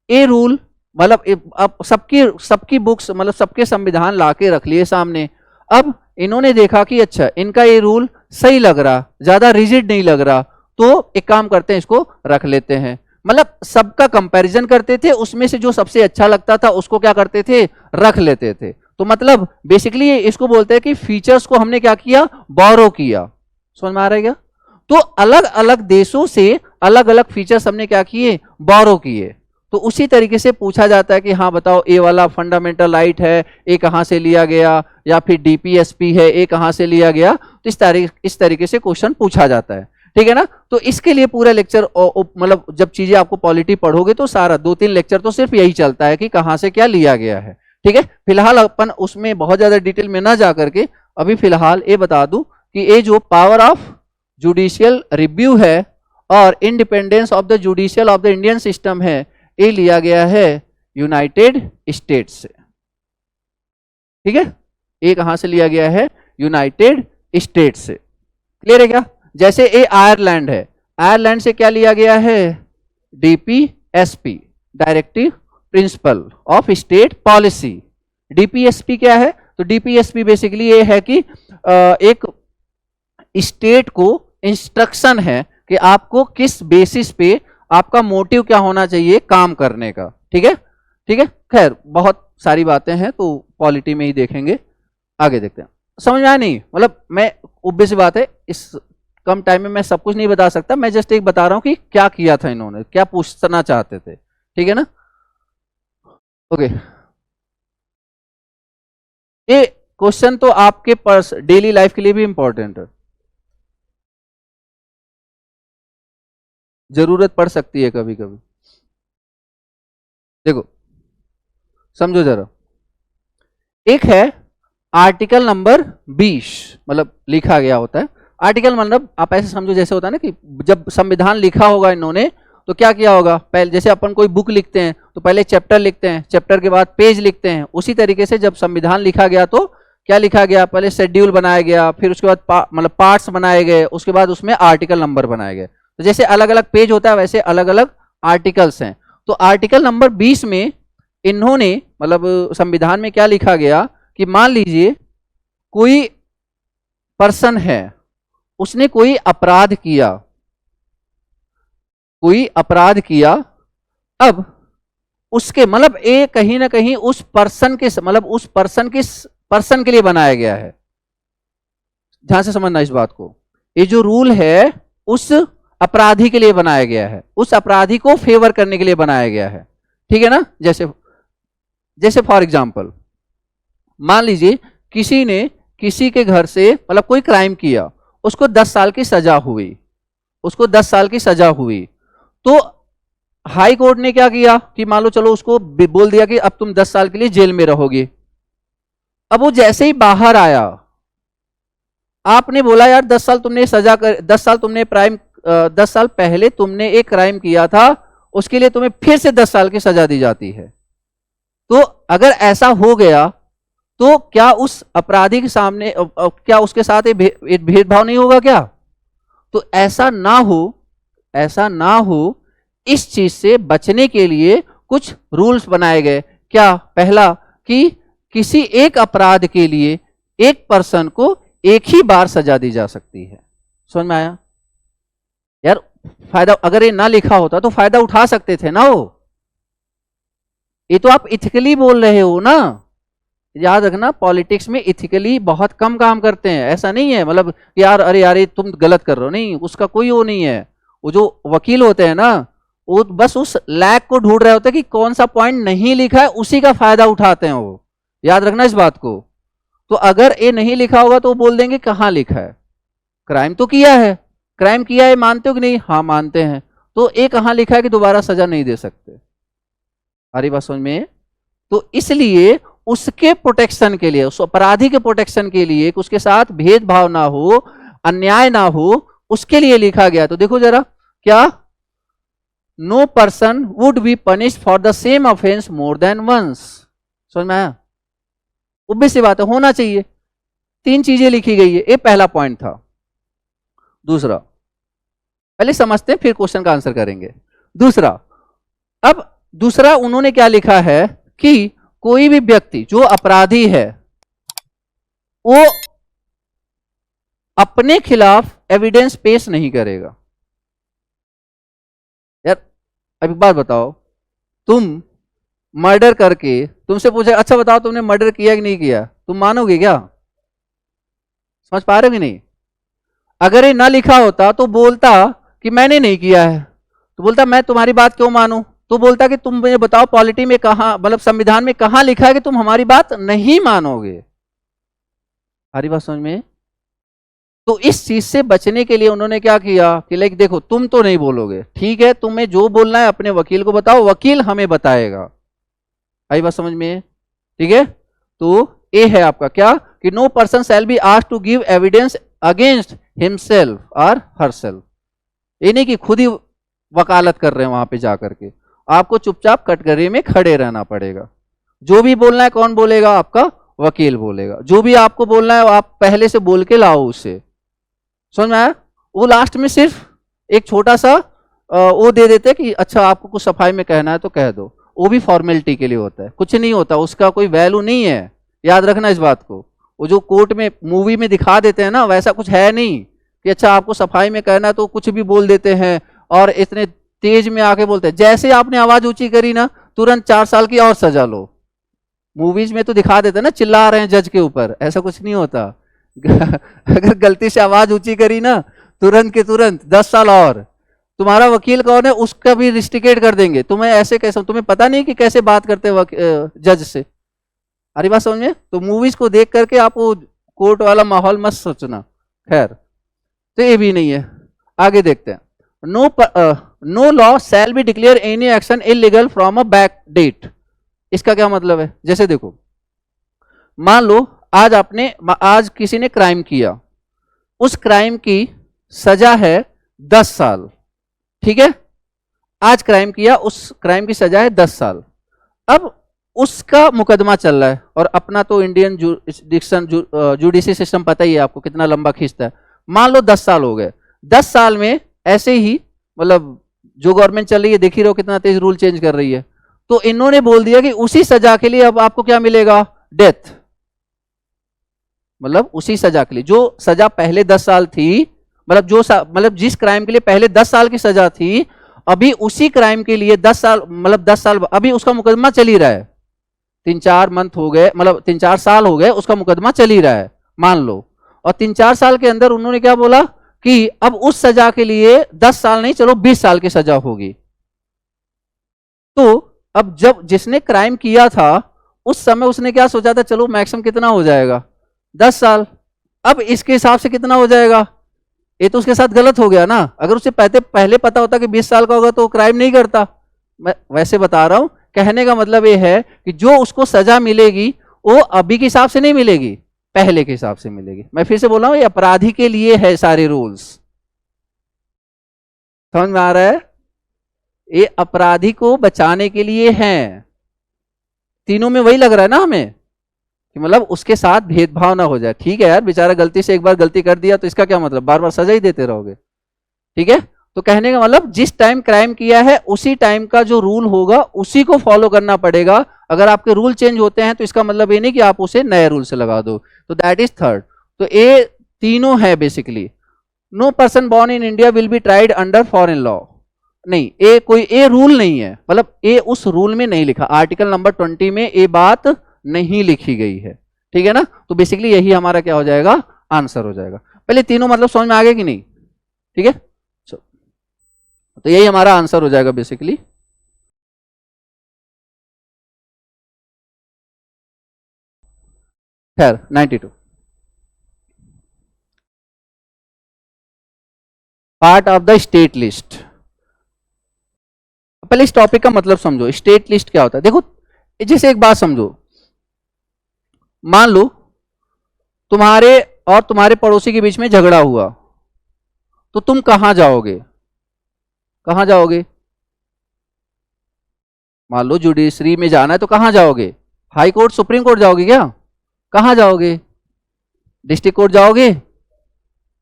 ये रूल मतलब अब सबकी बुक्स मतलब सबके संविधान लाके रख लिए सामने। अब इन्होंने देखा कि अच्छा इनका ये रूल सही लग रहा, ज्यादा रिजिड नहीं लग रहा, तो एक काम करते हैं इसको रख लेते हैं। मतलब सबका कंपैरिजन करते थे, उसमें से जो सबसे अच्छा लगता था उसको क्या करते थे, रख लेते थे। तो मतलब बेसिकली इसको बोलते हैं कि फीचर्स को हमने क्या किया, बोरो किया। समझ में आ रहा है क्या? तो अलग अलग देशों से अलग अलग फीचर्स हमने क्या किए, बोरो किए। तो उसी तरीके से पूछा जाता है कि हाँ बताओ ये वाला फंडामेंटल राइट है, ये कहां से लिया गया, या फिर डीपीएसपी है, ये कहां से लिया गया। तो इस तरीके से क्वेश्चन पूछा जाता है, ठीक है ना। तो इसके लिए पूरा लेक्चर मतलब जब चीजें आपको पॉलिटी पढ़ोगे तो सारा 2-3 लेक्चर तो सिर्फ यही चलता है कि कहां से क्या लिया गया है, ठीक है। फिलहाल अपन उसमें बहुत ज्यादा डिटेल में ना जा करके अभी फिलहाल ये बता दूं कि ये जो पावर ऑफ जुडिशियल रिव्यू है और independence of the judicial of the Indian system है, ये लिया गया है यूनाइटेड स्टेट्स से, ठीक है। ये कहां से लिया गया है, यूनाइटेड स्टेट्स से। क्लियर है क्या? जैसे ये आयरलैंड है, आयरलैंड से क्या लिया गया है, DPSP, directive principle of state policy. DPSP क्या है, तो डीपीएसपी बेसिकली ये है कि एक स्टेट को इंस्ट्रक्शन है कि आपको किस बेसिस पे आपका मोटिव क्या होना चाहिए काम करने का, ठीक है, ठीक है। खैर बहुत सारी बातें हैं तो पॉलिटी में ही देखेंगे, आगे देखते हैं। समझ में आया नहीं? मतलब मैं ऑब्वियस बात है, इस कम टाइम में मैं सब कुछ नहीं बता सकता, मैं जस्ट एक बता रहा हूं कि क्या किया था इन्होंने, क्या पूछना चाहते थे, ठीक है ना। ओके, ये क्वेश्चन तो आपके डेली लाइफ के लिए भी इंपॉर्टेंट है, जरूरत पड़ सकती है कभी कभी। देखो समझो जरा, एक है आर्टिकल नंबर 20, मतलब लिखा गया होता है आर्टिकल, मतलब आप ऐसे समझो जैसे होता है ना कि जब संविधान लिखा होगा इन्होंने तो क्या किया होगा, पहले जैसे अपन कोई बुक लिखते हैं तो पहले चैप्टर लिखते हैं, चैप्टर के बाद पेज लिखते हैं, उसी तरीके से जब संविधान लिखा गया तो क्या लिखा गया, पहले शेड्यूल बनाया गया, फिर उसके बाद मतलब पार्ट्स बनाए गए, उसके बाद उसमें आर्टिकल नंबर बनाए गए। तो जैसे अलग अलग पेज होता है वैसे अलग अलग आर्टिकल्स हैं। तो आर्टिकल नंबर 20 में इन्होंने मतलब संविधान में क्या लिखा गया कि मान लीजिए कोई पर्सन है, उसने कोई अपराध किया, कोई अपराध किया, अब उसके मतलब ये कहीं ना कहीं उस पर्सन के मतलब उस पर्सन के लिए बनाया गया है। ध्यान से समझना इस बात को, ये जो रूल है उस अपराधी के लिए बनाया गया है, उस अपराधी को फेवर करने के लिए बनाया गया है, ठीक है ना। जैसे जैसे फॉर एग्जाम्पल मान लीजिए किसी ने किसी के घर से मतलब कोई क्राइम किया, उसको 10 साल की सजा हुई, उसको 10 साल की सजा हुई, तो हाई कोर्ट ने क्या किया कि मान लो चलो उसको बोल दिया कि अब तुम 10 साल के लिए जेल में रहोगे। अब वो जैसे ही बाहर आया, आपने बोला यार 10 साल तुमने सजा कर 10 साल तुमने क्राइम 10 साल पहले तुमने एक क्राइम किया था, उसके लिए तुम्हें फिर से 10 साल की सजा दी जाती है। तो अगर ऐसा हो गया तो क्या उस अपराधी के सामने क्या उसके साथ एक भेदभाव नहीं होगा क्या? तो ऐसा ना हो, इस चीज से बचने के लिए कुछ रूल्स बनाए गए। क्या? पहला कि किसी एक अपराध के लिए एक पर्सन को एक ही बार सजा दी जा सकती है। समझ में आया यार? फायदा अगर ये ना लिखा होता तो फायदा उठा सकते थे ना वो। ये तो आप इथिकली बोल रहे हो ना, याद रखना पॉलिटिक्स में इथिकली बहुत कम काम करते हैं। ऐसा नहीं है मतलब यार अरे यार ये तुम गलत कर रहे हो, नहीं, उसका कोई वो नहीं है। वो जो वकील होते हैं ना, वो बस उस लैग को ढूंढ रहे होते हैं कि कौन सा पॉइंट नहीं लिखा है, उसी का फायदा उठाते हैं वो। याद रखना इस बात को। तो अगर ये नहीं लिखा होगा तो बोल देंगे कहां लिखा है, क्राइम तो किया है, क्राइम किया है मानते हो कि नहीं? हाँ मानते हैं। तो ये कहां लिखा है कि दोबारा सजा नहीं दे सकते? आ रही बात समझ में? तो इसलिए उसके प्रोटेक्शन के लिए, उस अपराधी के प्रोटेक्शन के लिए, उसके साथ भेदभाव ना हो, अन्याय ना हो, उसके लिए लिखा गया। तो देखो जरा क्या, no person would be punished for the same offence more than once. समझ में आया? ऑब्वियस सी बात है, होना चाहिए। 3 चीजें लिखी गई है, ये पहला पॉइंट था। दूसरा पहले समझते हैं फिर क्वेश्चन का आंसर करेंगे। दूसरा, अब दूसरा उन्होंने क्या लिखा है कि कोई भी व्यक्ति जो अपराधी है वो अपने खिलाफ एविडेंस पेश नहीं करेगा। यार अब एक बात बताओ, तुम मर्डर करके तुमसे पूछे अच्छा बताओ तुमने मर्डर किया कि नहीं किया, तुम मानोगे क्या? समझ पा रहे हो कि नहीं? अगर ये ना लिखा होता तो बोलता कि मैंने नहीं किया है, तो बोलता मैं तुम्हारी बात क्यों मानूं? तो बोलता कि तुम मुझे बताओ पॉलिटी में कहां, मतलब संविधान में कहां लिखा है कि तुम हमारी बात नहीं मानोगे। हमारी बात समझ में? तो इस चीज से बचने के लिए उन्होंने क्या किया कि लाइक देखो तुम तो नहीं बोलोगे, ठीक है, तुम्हें जो बोलना है अपने वकील को बताओ, वकील हमें बताएगा। आई बात समझ में? ठीक है। तो ए है आपका क्या कि no person shall be asked to give evidence against himself और हरसेल्फ। ये नहीं कि खुद ही वकालत कर रहे हैं वहां पे जाकर के, आपको चुपचाप कटघरे में खड़े रहना पड़ेगा। जो भी बोलना है कौन बोलेगा? आपका वकील बोलेगा। जो भी आपको बोलना है आप पहले से बोल के लाओ उसे। समझ में आया? वो लास्ट में सिर्फ एक छोटा सा वो दे देते कि अच्छा आपको कुछ सफाई में कहना है तो कह दो, वो भी फॉर्मेलिटी के लिए होता है, कुछ नहीं होता, उसका कोई वैल्यू नहीं है। याद रखना इस बात को। वो जो कोर्ट में मूवी में दिखा देते हैं ना, वैसा कुछ है नहीं कि अच्छा आपको सफाई में कहना है तो कुछ भी बोल देते हैं और इतने तेज में आके बोलते हैं। जैसे आपने आवाज ऊंची करी ना, तुरंत 4 साल की और सजा लो। मूवीज में तो दिखा देते हैं ना चिल्ला रहे हैं जज के ऊपर, ऐसा कुछ नहीं होता। अगर गलती से आवाज ऊंची करी ना, तुरंत के तुरंत 10 साल और। तुम्हारा वकील कौन है उसका भी रिस्ट्रिकेट कर देंगे। तुम्हें ऐसे कैसे, तुम्हें पता नहीं कि कैसे बात करते जज से। अरे बात समझ में? तो मूवीज को देख करके आप वो कोर्ट वाला माहौल मत सोचना। खैर, तो ये भी नहीं है। आगे देखते हैं। No law shall be declare any action illegal from a back date. इसका क्या मतलब है? जैसे देखो, मान लो आज किसी ने क्राइम किया, उस क्राइम की सजा है 10 साल, ठीक है? आज क्राइम किया, उस क्राइम की सजा है 10 साल। अब उसका मुकदमा चल रहा है, और अपना तो इंडियन जुडिशरी सिस्टम पता ही है आपको कितना लंबा खींचता है। मान लो 10 साल हो गए, 10 साल में ऐसे ही मतलब जो गवर्नमेंट चल रही है, देख ही रहो कितना तेज रूल चेंज कर रही है। तो इन्होंने बोल दिया कि उसी सजा के लिए अब आपको क्या मिलेगा? डेथ। मतलब उसी सजा के लिए जो सजा पहले 10 साल थी, मतलब जिस क्राइम के लिए पहले 10 साल की सजा थी, अभी उसी क्राइम के लिए 10 साल, मतलब 10 साल अभी उसका मुकदमा चल ही रहा है। 3-4 मंथ हो गए, मतलब 3-4 साल हो गए, उसका मुकदमा चल ही रहा है मान लो। और 3-4 साल के अंदर उन्होंने क्या बोला कि अब उस सजा के लिए 10 साल नहीं, चलो 20 साल की सजा होगी। तो अब जब जिसने क्राइम किया था उस समय उसने क्या सोचा था, चलो मैक्सिमम कितना हो जाएगा 10 साल। अब इसके हिसाब से कितना हो जाएगा, ये तो उसके साथ गलत हो गया ना। अगर उसे पहले पता होता कि 20 साल का होगा तो वो क्राइम नहीं करता। मैं वैसे बता रहा हूं, कहने का मतलब ये है कि जो उसको सजा मिलेगी वो अभी के हिसाब से नहीं मिलेगी, पहले के हिसाब से मिलेगी। मैं फिर से बोल रहा हूं, ये अपराधी के लिए है सारे रूल्स, समझ में आ रहा है? ये अपराधी को बचाने के लिए हैं। तीनों में वही लग रहा है ना हमें कि मतलब उसके साथ भेदभाव ना हो जाए। ठीक है यार, बेचारा गलती से एक बार गलती कर दिया तो इसका क्या मतलब बार बार सजा ही देते रहोगे? ठीक है, तो कहने का मतलब जिस टाइम क्राइम किया है उसी टाइम का जो रूल होगा उसी को फॉलो करना पड़ेगा। अगर आपके रूल चेंज होते हैं तो इसका मतलब ये नहीं कि आप उसे नए रूल से लगा दो। तो दैट इज थर्ड। तो ये तीनों है basically. No person born in India will be tried under foreign law. नहीं, ये कोई ये रूल नहीं है, मतलब ये उस रूल में नहीं लिखा, आर्टिकल नंबर 20 में ये बात नहीं लिखी गई है। ठीक है ना, तो बेसिकली यही हमारा क्या हो जाएगा, आंसर हो जाएगा। पहले तीनों मतलब समझ में आ गए कि नहीं? ठीक है, तो यही हमारा आंसर हो जाएगा बेसिकली। खैर 92 part of the state list. पहले इस टॉपिक का मतलब समझो, स्टेट लिस्ट क्या होता है। देखो जैसे एक बात समझो, मान लो तुम्हारे और तुम्हारे पड़ोसी के बीच में झगड़ा हुआ, तो तुम कहां जाओगे? कहां जाओगे? मान लो जुडिशरी में जाना है तो कहां जाओगे? हाई कोर्ट, सुप्रीम कोर्ट जाओगे क्या? कहां जाओगे? डिस्ट्रिक्ट कोर्ट जाओगे?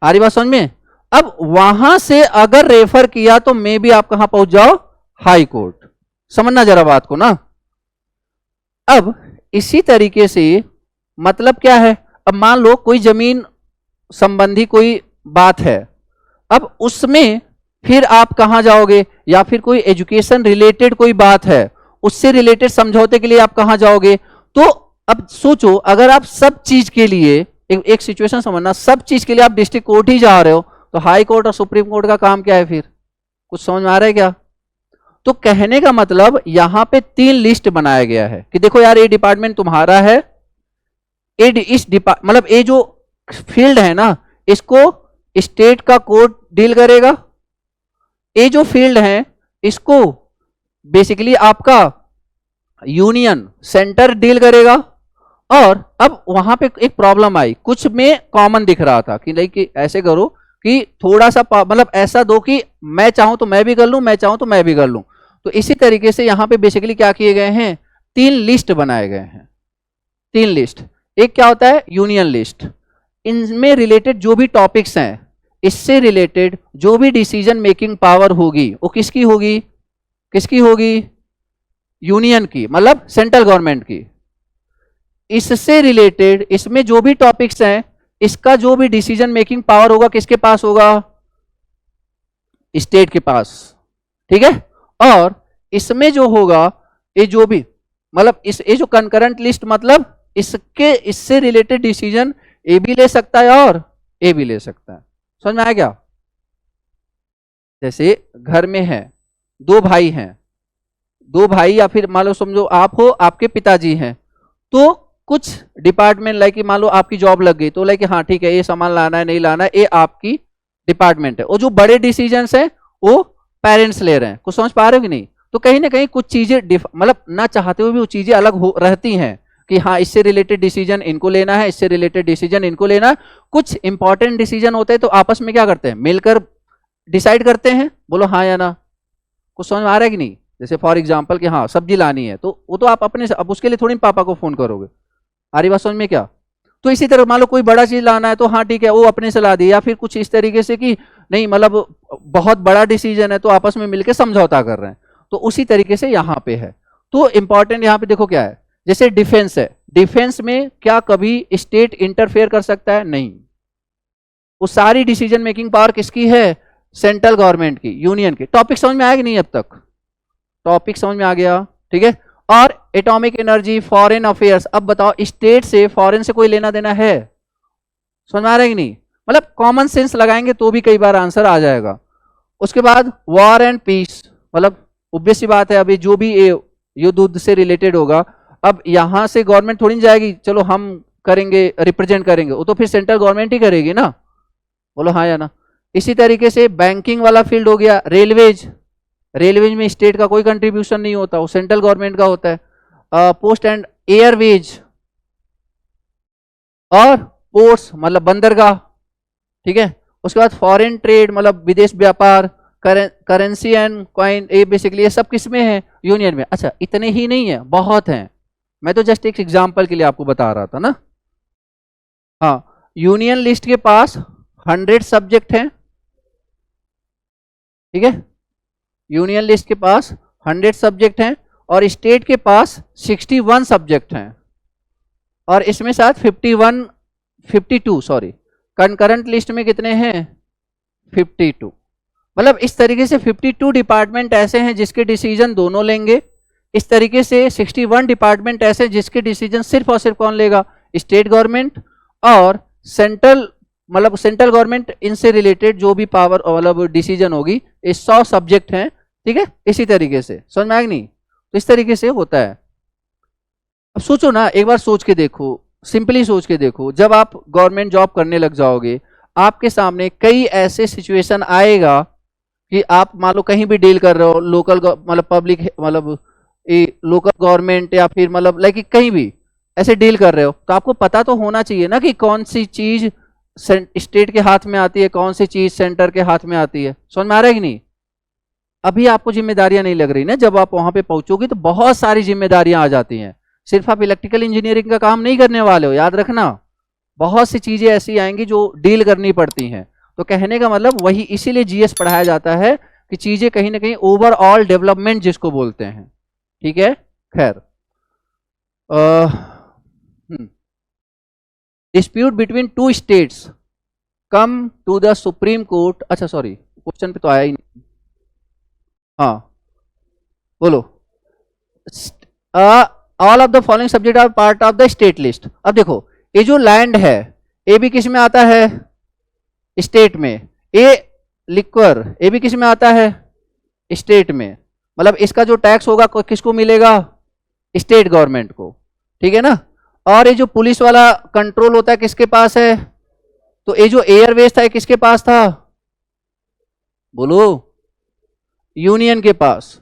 आ रही बात समझ में? अब वहां से अगर रेफर किया तो मे भी आप कहां पहुंच जाओ, हाई कोर्ट। समझना जरा बात को ना। अब इसी तरीके से मतलब क्या है, अब मान लो कोई जमीन संबंधी कोई बात है, अब उसमें फिर आप कहां जाओगे? या फिर कोई एजुकेशन रिलेटेड कोई बात है, उससे रिलेटेड समझौते के लिए आप कहां जाओगे? तो अब सोचो, अगर आप सब चीज के लिए एक सिचुएशन समझना, सब चीज के लिए आप डिस्ट्रिक्ट कोर्ट ही जा रहे हो, तो हाई कोर्ट और सुप्रीम कोर्ट का काम क्या है फिर? कुछ समझ में आ रहा है क्या? तो कहने का मतलब यहां पे 3 लिस्ट बनाया गया है कि देखो यार, ये डिपार्टमेंट तुम्हारा है, इस मतलब ये जो फील्ड है ना, इसको स्टेट का कोर्ट डील करेगा। ये जो फील्ड है इसको बेसिकली आपका यूनियन सेंटर डील करेगा। और अब वहां पे एक प्रॉब्लम आई, कुछ में कॉमन दिख रहा था कि नहीं कि ऐसे करो कि थोड़ा सा मतलब ऐसा दो कि मैं चाहूं तो मैं भी कर लूं, मैं चाहूं तो मैं भी कर लूं। तो इसी तरीके से यहां पे बेसिकली क्या किए गए हैं, 3 लिस्ट बनाए गए हैं। 3 लिस्ट। एक क्या होता है, यूनियन लिस्ट। इनमें रिलेटेड जो भी टॉपिक्स हैं, इससे रिलेटेड जो भी डिसीजन मेकिंग पावर होगी वो किसकी होगी? किसकी होगी? यूनियन की, मतलब सेंट्रल गवर्नमेंट की। इससे रिलेटेड इसमें जो भी टॉपिक्स हैं, इसका जो भी डिसीजन मेकिंग पावर होगा किसके पास होगा? स्टेट के पास। ठीक है, और इसमें जो होगा, ये जो भी मतलब ये जो कंकरेंट लिस्ट, मतलब इससे रिलेटेड डिसीजन ए भी ले सकता है और ए भी ले सकता है। समझ में आया क्या? जैसे घर में है, 2 भाई हैं, 2 भाई या फिर मान लो समझो आप हो, आपके पिताजी हैं, तो कुछ डिपार्टमेंट लाइक मान लो आपकी जॉब लग गई, तो लाइक हाँ ठीक है, ये सामान लाना है नहीं लाना है, ये आपकी डिपार्टमेंट है। और जो बड़े डिसीजंस हैं वो पेरेंट्स ले रहे हैं। कुछ समझ पा रहे हो कि नहीं? तो कहीं ना कहीं कुछ चीजें मतलब ना चाहते हुए भी वो चीजें अलग हो रहती हैं कि हाँ इससे रिलेटेड डिसीजन इनको लेना है, इससे रिलेटेड डिसीजन इनको लेना है। कुछ इंपॉर्टेंट डिसीजन होते हैं तो आपस में क्या करते हैं, मिलकर डिसाइड करते हैं। बोलो हाँ या ना। कुछ समझ में आ रहा है कि नहीं? जैसे फॉर एग्जाम्पल कि हाँ सब्जी लानी है, तो वो तो आप अपने, अब उसके लिए थोड़ी पापा को फोन करोगे। आ रही बात समझ में क्या? तो इसी तरह मान लो कोई बड़ा चीज लाना है तो हाँ ठीक है वो अपने से ला दी, या फिर कुछ इस तरीके से कि नहीं मतलब बहुत बड़ा डिसीजन है तो आपस में मिलकर समझौता कर रहे हैं। तो उसी तरीके से यहां पे है। तो इंपॉर्टेंट यहां पे देखो क्या है, जैसे डिफेंस है, डिफेंस में क्या कभी स्टेट इंटरफेयर कर सकता है? नहीं। वो सारी डिसीजन मेकिंग पावर किसकी है? सेंट्रल गवर्नमेंट की, यूनियन की। टॉपिक समझ में आया कि नहीं? अब तक टॉपिक समझ में आ गया? ठीक है। और एटॉमिक एनर्जी, फॉरेन अफेयर्स, अब बताओ स्टेट से फॉरेन से कोई लेना देना है? समझ में आ रहा है कि नहीं? मतलब कॉमन सेंस लगाएंगे तो भी कई बार आंसर आ जाएगा। उसके बाद वॉर एंड पीस, मतलब ऑब्वियस सी बात है, अभी जो भी युद्ध से रिलेटेड होगा, अब यहां से गवर्नमेंट थोड़ी नहीं जाएगी चलो हम करेंगे रिप्रेजेंट करेंगे, वो तो फिर सेंट्रल गवर्नमेंट ही करेगी ना, बोलो हाँ या ना। इसी तरीके से बैंकिंग वाला फील्ड हो गया, रेलवेज, रेलवेज में स्टेट का कोई कंट्रीब्यूशन नहीं होता, वो सेंट्रल गवर्नमेंट का होता है। पोस्ट एंड एयरवेज और पोर्ट्स मतलब बंदरगाह, ठीक है। उसके बाद फॉरेन ट्रेड मतलब विदेश व्यापार, करेंसी एंड कॉइन, ये बेसिकली ये सब किस में है, यूनियन में। अच्छा इतने ही नहीं है, बहुत हैं, मैं तो जस्ट एक एग्जांपल के लिए आपको बता रहा था ना। हाँ, यूनियन लिस्ट के पास 100 सब्जेक्ट हैं, ठीक है, यूनियन लिस्ट के पास 100 सब्जेक्ट हैं और स्टेट के पास 61 सब्जेक्ट हैं, और इसमें साथ 52 सॉरी, कंकरेंट लिस्ट में कितने हैं 52। मतलब इस तरीके से 52 डिपार्टमेंट ऐसे हैं जिसके डिसीजन दोनों लेंगे, इस तरीके से 61 डिपार्टमेंट ऐसे जिसके डिसीजन सिर्फ और सिर्फ कौन लेगा, स्टेट गवर्नमेंट, और सेंट्रल मतलब सेंट्रल गवर्नमेंट इनसे रिलेटेड जो भी पावर मतलब डिसीजन होगी, ये 100 सब्जेक्ट हैं, ठीक है। इसी तरीके से समझ में आएगा नहीं, तो इस तरीके से होता है। अब सोचो ना, एक बार सोच के देखो, सिंपली सोच के देखो, जब आप गवर्नमेंट जॉब करने लग जाओगे आपके सामने कई ऐसे सिचुएशन आएगा कि आप मान लो कहीं भी डील कर रहे हो, लोकल मतलब पब्लिक मतलब लोकल गवर्नमेंट या फिर मतलब लाइक कहीं भी ऐसे डील कर रहे हो, तो आपको पता तो होना चाहिए ना कि कौन सी चीज स्टेट के हाथ में आती है, कौन सी चीज सेंटर के हाथ में आती है। समझ में आ रहा है कि नहीं? अभी आपको जिम्मेदारियां नहीं लग रही ना, जब आप वहां पे पहुंचोगे तो बहुत सारी जिम्मेदारियां आ जाती हैं। सिर्फ आप इलेक्ट्रिकल इंजीनियरिंग का काम नहीं करने वाले हो, याद रखना, बहुत सी चीजें ऐसी आएंगी जो डील करनी पड़ती हैं। तो कहने का मतलब वही, इसीलिए जीएस पढ़ाया जाता है कि चीजें कहीं ना कहीं ओवरऑल डेवलपमेंट जिसको बोलते हैं, ठीक है। खैर, dispute between two states come to the supreme court. अच्छा सॉरी, क्वेश्चन पे तो आया ही नहीं। हाँ बोलो, all of the following subject are part of the state list. अब देखो, ये जो लैंड है ये भी किस में आता है, स्टेट में। ये लिक्वर ये भी किस में आता है, स्टेट में। मतलब इसका जो टैक्स होगा किसको मिलेगा, स्टेट गवर्नमेंट को, ठीक है ना। और ये जो पुलिस वाला कंट्रोल होता है किसके पास है, तो ये जो एयरवेज था ये किसके पास था, बोलो, यूनियन के पास।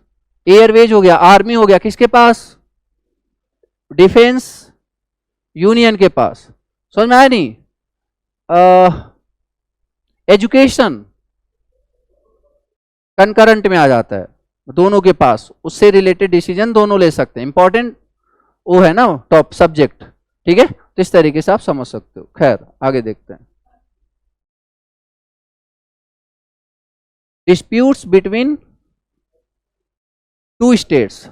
एयरवेज हो गया, आर्मी हो गया किसके पास, डिफेंस, यूनियन के पास। समझ में आया नहीं? एजुकेशन कंकरेंट में आ जाता है, दोनों के पास, उससे रिलेटेड डिसीजन दोनों ले सकते हैं। इंपॉर्टेंट वो है ना टॉप सब्जेक्ट, ठीक है। तो इस तरीके से आप समझ सकते हो। खैर आगे देखते हैं। डिस्प्यूट्स बिटवीन टू स्टेट्स,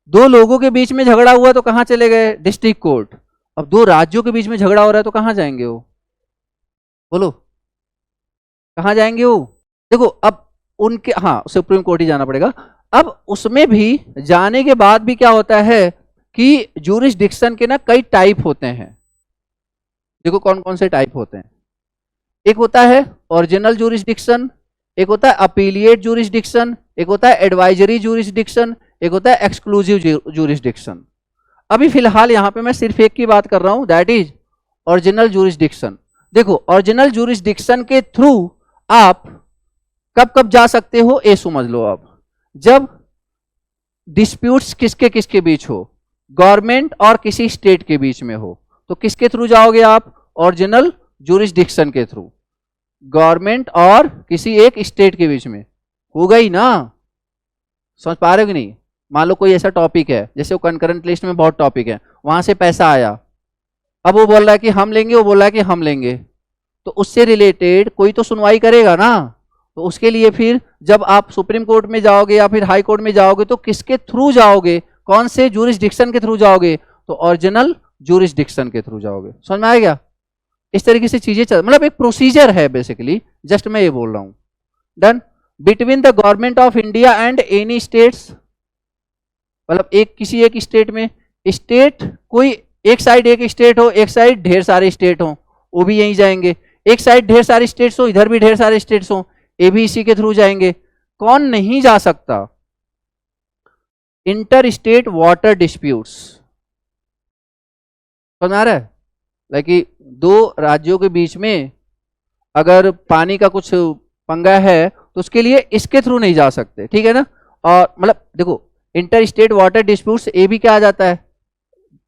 दो लोगों के बीच में झगड़ा हुआ तो कहां चले गए, डिस्ट्रिक्ट कोर्ट। अब दो राज्यों के बीच में झगड़ा हो रहा है तो कहां जाएंगे वो, बोलो कहां जाएंगे वो। देखो अब उनके, हाँ सुप्रीम कोर्ट ही जाना पड़ेगा। अब उसमें भी जाने के बाद भी क्या होता है कि ज्यूरिसडिक्शन के ना कई टाइप होते हैं। देखो कौन कौन से टाइप होते हैं। एक होता है ओरिजिनल ज्यूरिसडिक्शन, एक होता है अपीलिएट ज्यूरिसडिक्शन, एक होता है एडवाइजरी ज्यूरिसडिक्शन, एक होता है एक्सक्लूसिव ज्यूरिसडिक्शन। अभी फिलहाल यहां पे मैं सिर्फ एक की बात कर रहा हूं, दैट इज ओरिजिनल ज्यूरिसडिक्शन। देखो ओरिजिनल ज्यूरिसडिक्शन के थ्रू आप कब कब जा सकते हो, ये समझ लो आप। जब डिस्प्यूट्स किसके किसके बीच हो, गवर्नमेंट और किसी स्टेट के बीच में हो, तो किसके थ्रू जाओगे आप, ओरिजिनल ज्यूरिसडिक्शन के थ्रू। गवर्नमेंट और किसी एक स्टेट के बीच में हो गई ना, समझ पा रहे हो कि नहीं। मान लो कोई ऐसा टॉपिक है, जैसे वो कंकरेंट लिस्ट में बहुत टॉपिक है, वहां से पैसा आया, अब वो बोल रहा है कि हम लेंगे, वो बोल रहा है कि हम लेंगे, तो उससे रिलेटेड कोई तो सुनवाई करेगा ना। तो उसके लिए फिर जब आप सुप्रीम कोर्ट में जाओगे या फिर हाई कोर्ट में जाओगे तो किसके थ्रू जाओगे, कौन से ज्यूरिसडिक्शन के थ्रू जाओगे, तो ओरिजिनल ज्यूरिसडिक्शन के थ्रू जाओगे। समझ में आएगा? इस तरीके से चीजें चल, मतलब एक प्रोसीजर है बेसिकली, जस्ट मैं ये बोल रहा हूं। Done. Between the government of India and any states, मतलब एक किसी एक स्टेट में, स्टेट कोई एक साइड एक स्टेट हो, एक साइड ढेर सारे स्टेट हो, वो भी यहीं जाएंगे। एक साइड ढेर सारे स्टेट्स हो, इधर भी ढेर सारे स्टेट्स हो, ये भी इसी के थ्रू जाएंगे। कौन नहीं जा सकता, इंटर स्टेट वाटर डिस्प्यूट्स। समझ आ रहा है? लाइक कि दो राज्यों के बीच में अगर पानी का कुछ पंगा है तो उसके लिए इसके थ्रू नहीं जा सकते, ठीक है ना। और मतलब देखो, इंटर स्टेट वाटर डिस्प्यूट्स ये भी क्या आ जाता है,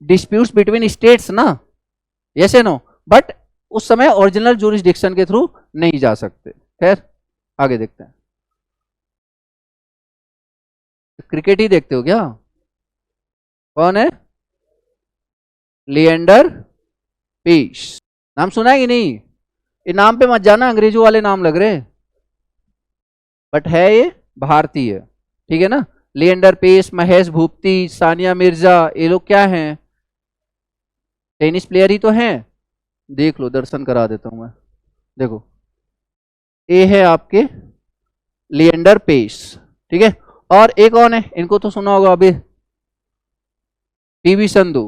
डिस्प्यूट्स बिटवीन स्टेट्स ना, यस है नो, बट उस समय ओरिजिनल ज्यूरिसडिक्शन के थ्रू नहीं जा सकते। खैर आगे देखते हैं। क्रिकेट ही देखते हो क्या? कौन है? लिएंडर पेस, नाम सुना है कि नहीं? ये नाम पे मत जाना, अंग्रेजों वाले नाम लग रहे हैं, बट है ये भारतीय, ठीक है ना। लिएंडर पेस, महेश भूपति, सानिया मिर्जा, ये लोग क्या हैं? टेनिस प्लेयर ही तो हैं। देख लो, दर्शन करा देता हूं मैं। देखो, ये है आपके लिएंडर पेस, ठीक है। और एक कौन है, इनको तो सुना होगा अभी, पीवी संधू।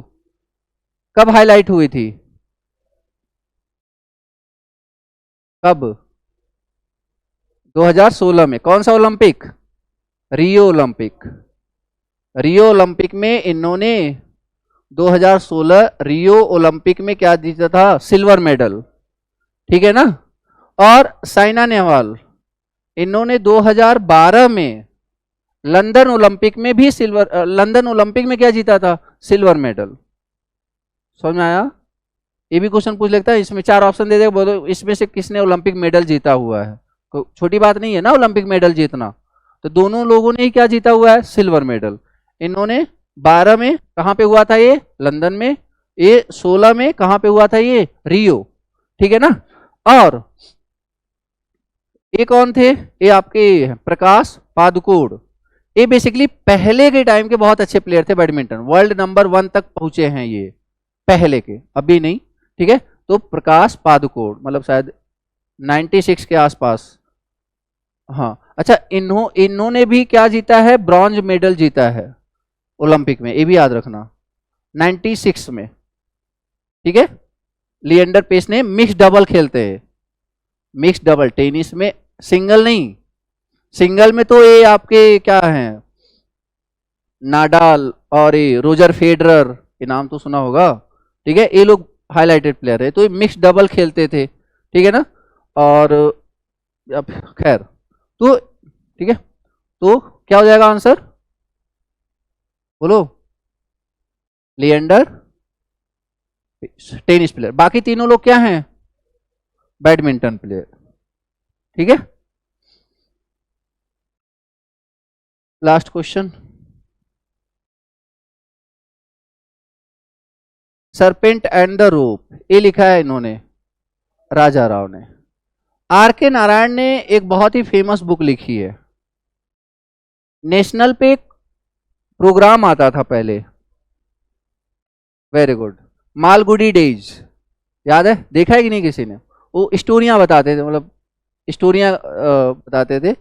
कब हाईलाइट हुई थी? कब? 2016 में। कौन सा Olympic? Rio Olympic. Rio Olympic में इन्होंने 2016 रियो ओलंपिक में क्या जीता था? सिल्वर मेडल, ठीक है ना। और साइना नेहवाल, इन्होंने 2012 में लंदन ओलंपिक में भी लंदन ओलंपिक में क्या जीता था? Silver medal. समझ में आया? ये भी क्वेश्चन पूछ लेता है, इसमें 4 ऑप्शन दे देगा, बोलो इसमें से किसने ओलंपिक मेडल जीता हुआ है। छोटी बात नहीं है ना ओलंपिक मेडल जीतना। तो दोनों लोगों ने ही क्या जीता हुआ है? Silver medal. इन्होंने 12 में कहां पे हुआ था? ये लंदन में। ये 16 में कहां पे हुआ था? ये रियो, ठीक है ना। और ये कौन थे? ये आपके प्रकाश पादुकोण। ये बेसिकली पहले के टाइम के बहुत अच्छे प्लेयर थे बैडमिंटन, वर्ल्ड नंबर 1 तक पहुंचे हैं ये, पहले के, अभी नहीं, ठीक है। तो प्रकाश पादुकोण मतलब शायद 96 के आसपास। हाँ अच्छा, इन्होंने भी क्या जीता है? ब्रॉन्ज मेडल जीता है ओलंपिक में, ये भी याद रखना, 96 में, ठीक है। लिएंडर पेस ने मिक्स डबल खेलते हैं, मिक्स डबल, टेनिस में सिंगल नहीं, सिंगल में तो ये आपके क्या हैं, नाडाल और ये रोजर फेडरर, ये नाम तो सुना होगा, ठीक है। ये लोग हाईलाइटेड प्लेयर है। तो ये मिक्स डबल खेलते थे, ठीक है ना। और अब खैर, तो ठीक है, तो क्या हो जाएगा आंसर? बोलो। लिएंडर टेनिस प्लेयर, बाकी तीनों लोग क्या हैं? बैडमिंटन प्लेयर, ठीक है। Last question, serpent and the rope, ये लिखा है इन्होंने राजा राव ने। आर के नारायण ने एक बहुत ही फेमस बुक लिखी है, नेशनल पे एक प्रोग्राम आता था पहले, वेरी गुड, मालगुडी डेज, याद है? देखा है कि नहीं किसी ने? वो स्टोरियां बताते थे, मतलब स्टोरियां बताते थे।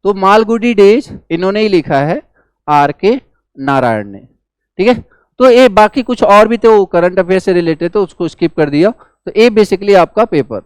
तो मालगुडी डेज इन्होंने ही लिखा है, आर के नारायण ने, ठीक है। तो ये बाकी कुछ और भी थे, वो करंट अफेयर से रिलेटेड, तो उसको स्किप कर दिया। तो ये बेसिकली आपका पेपर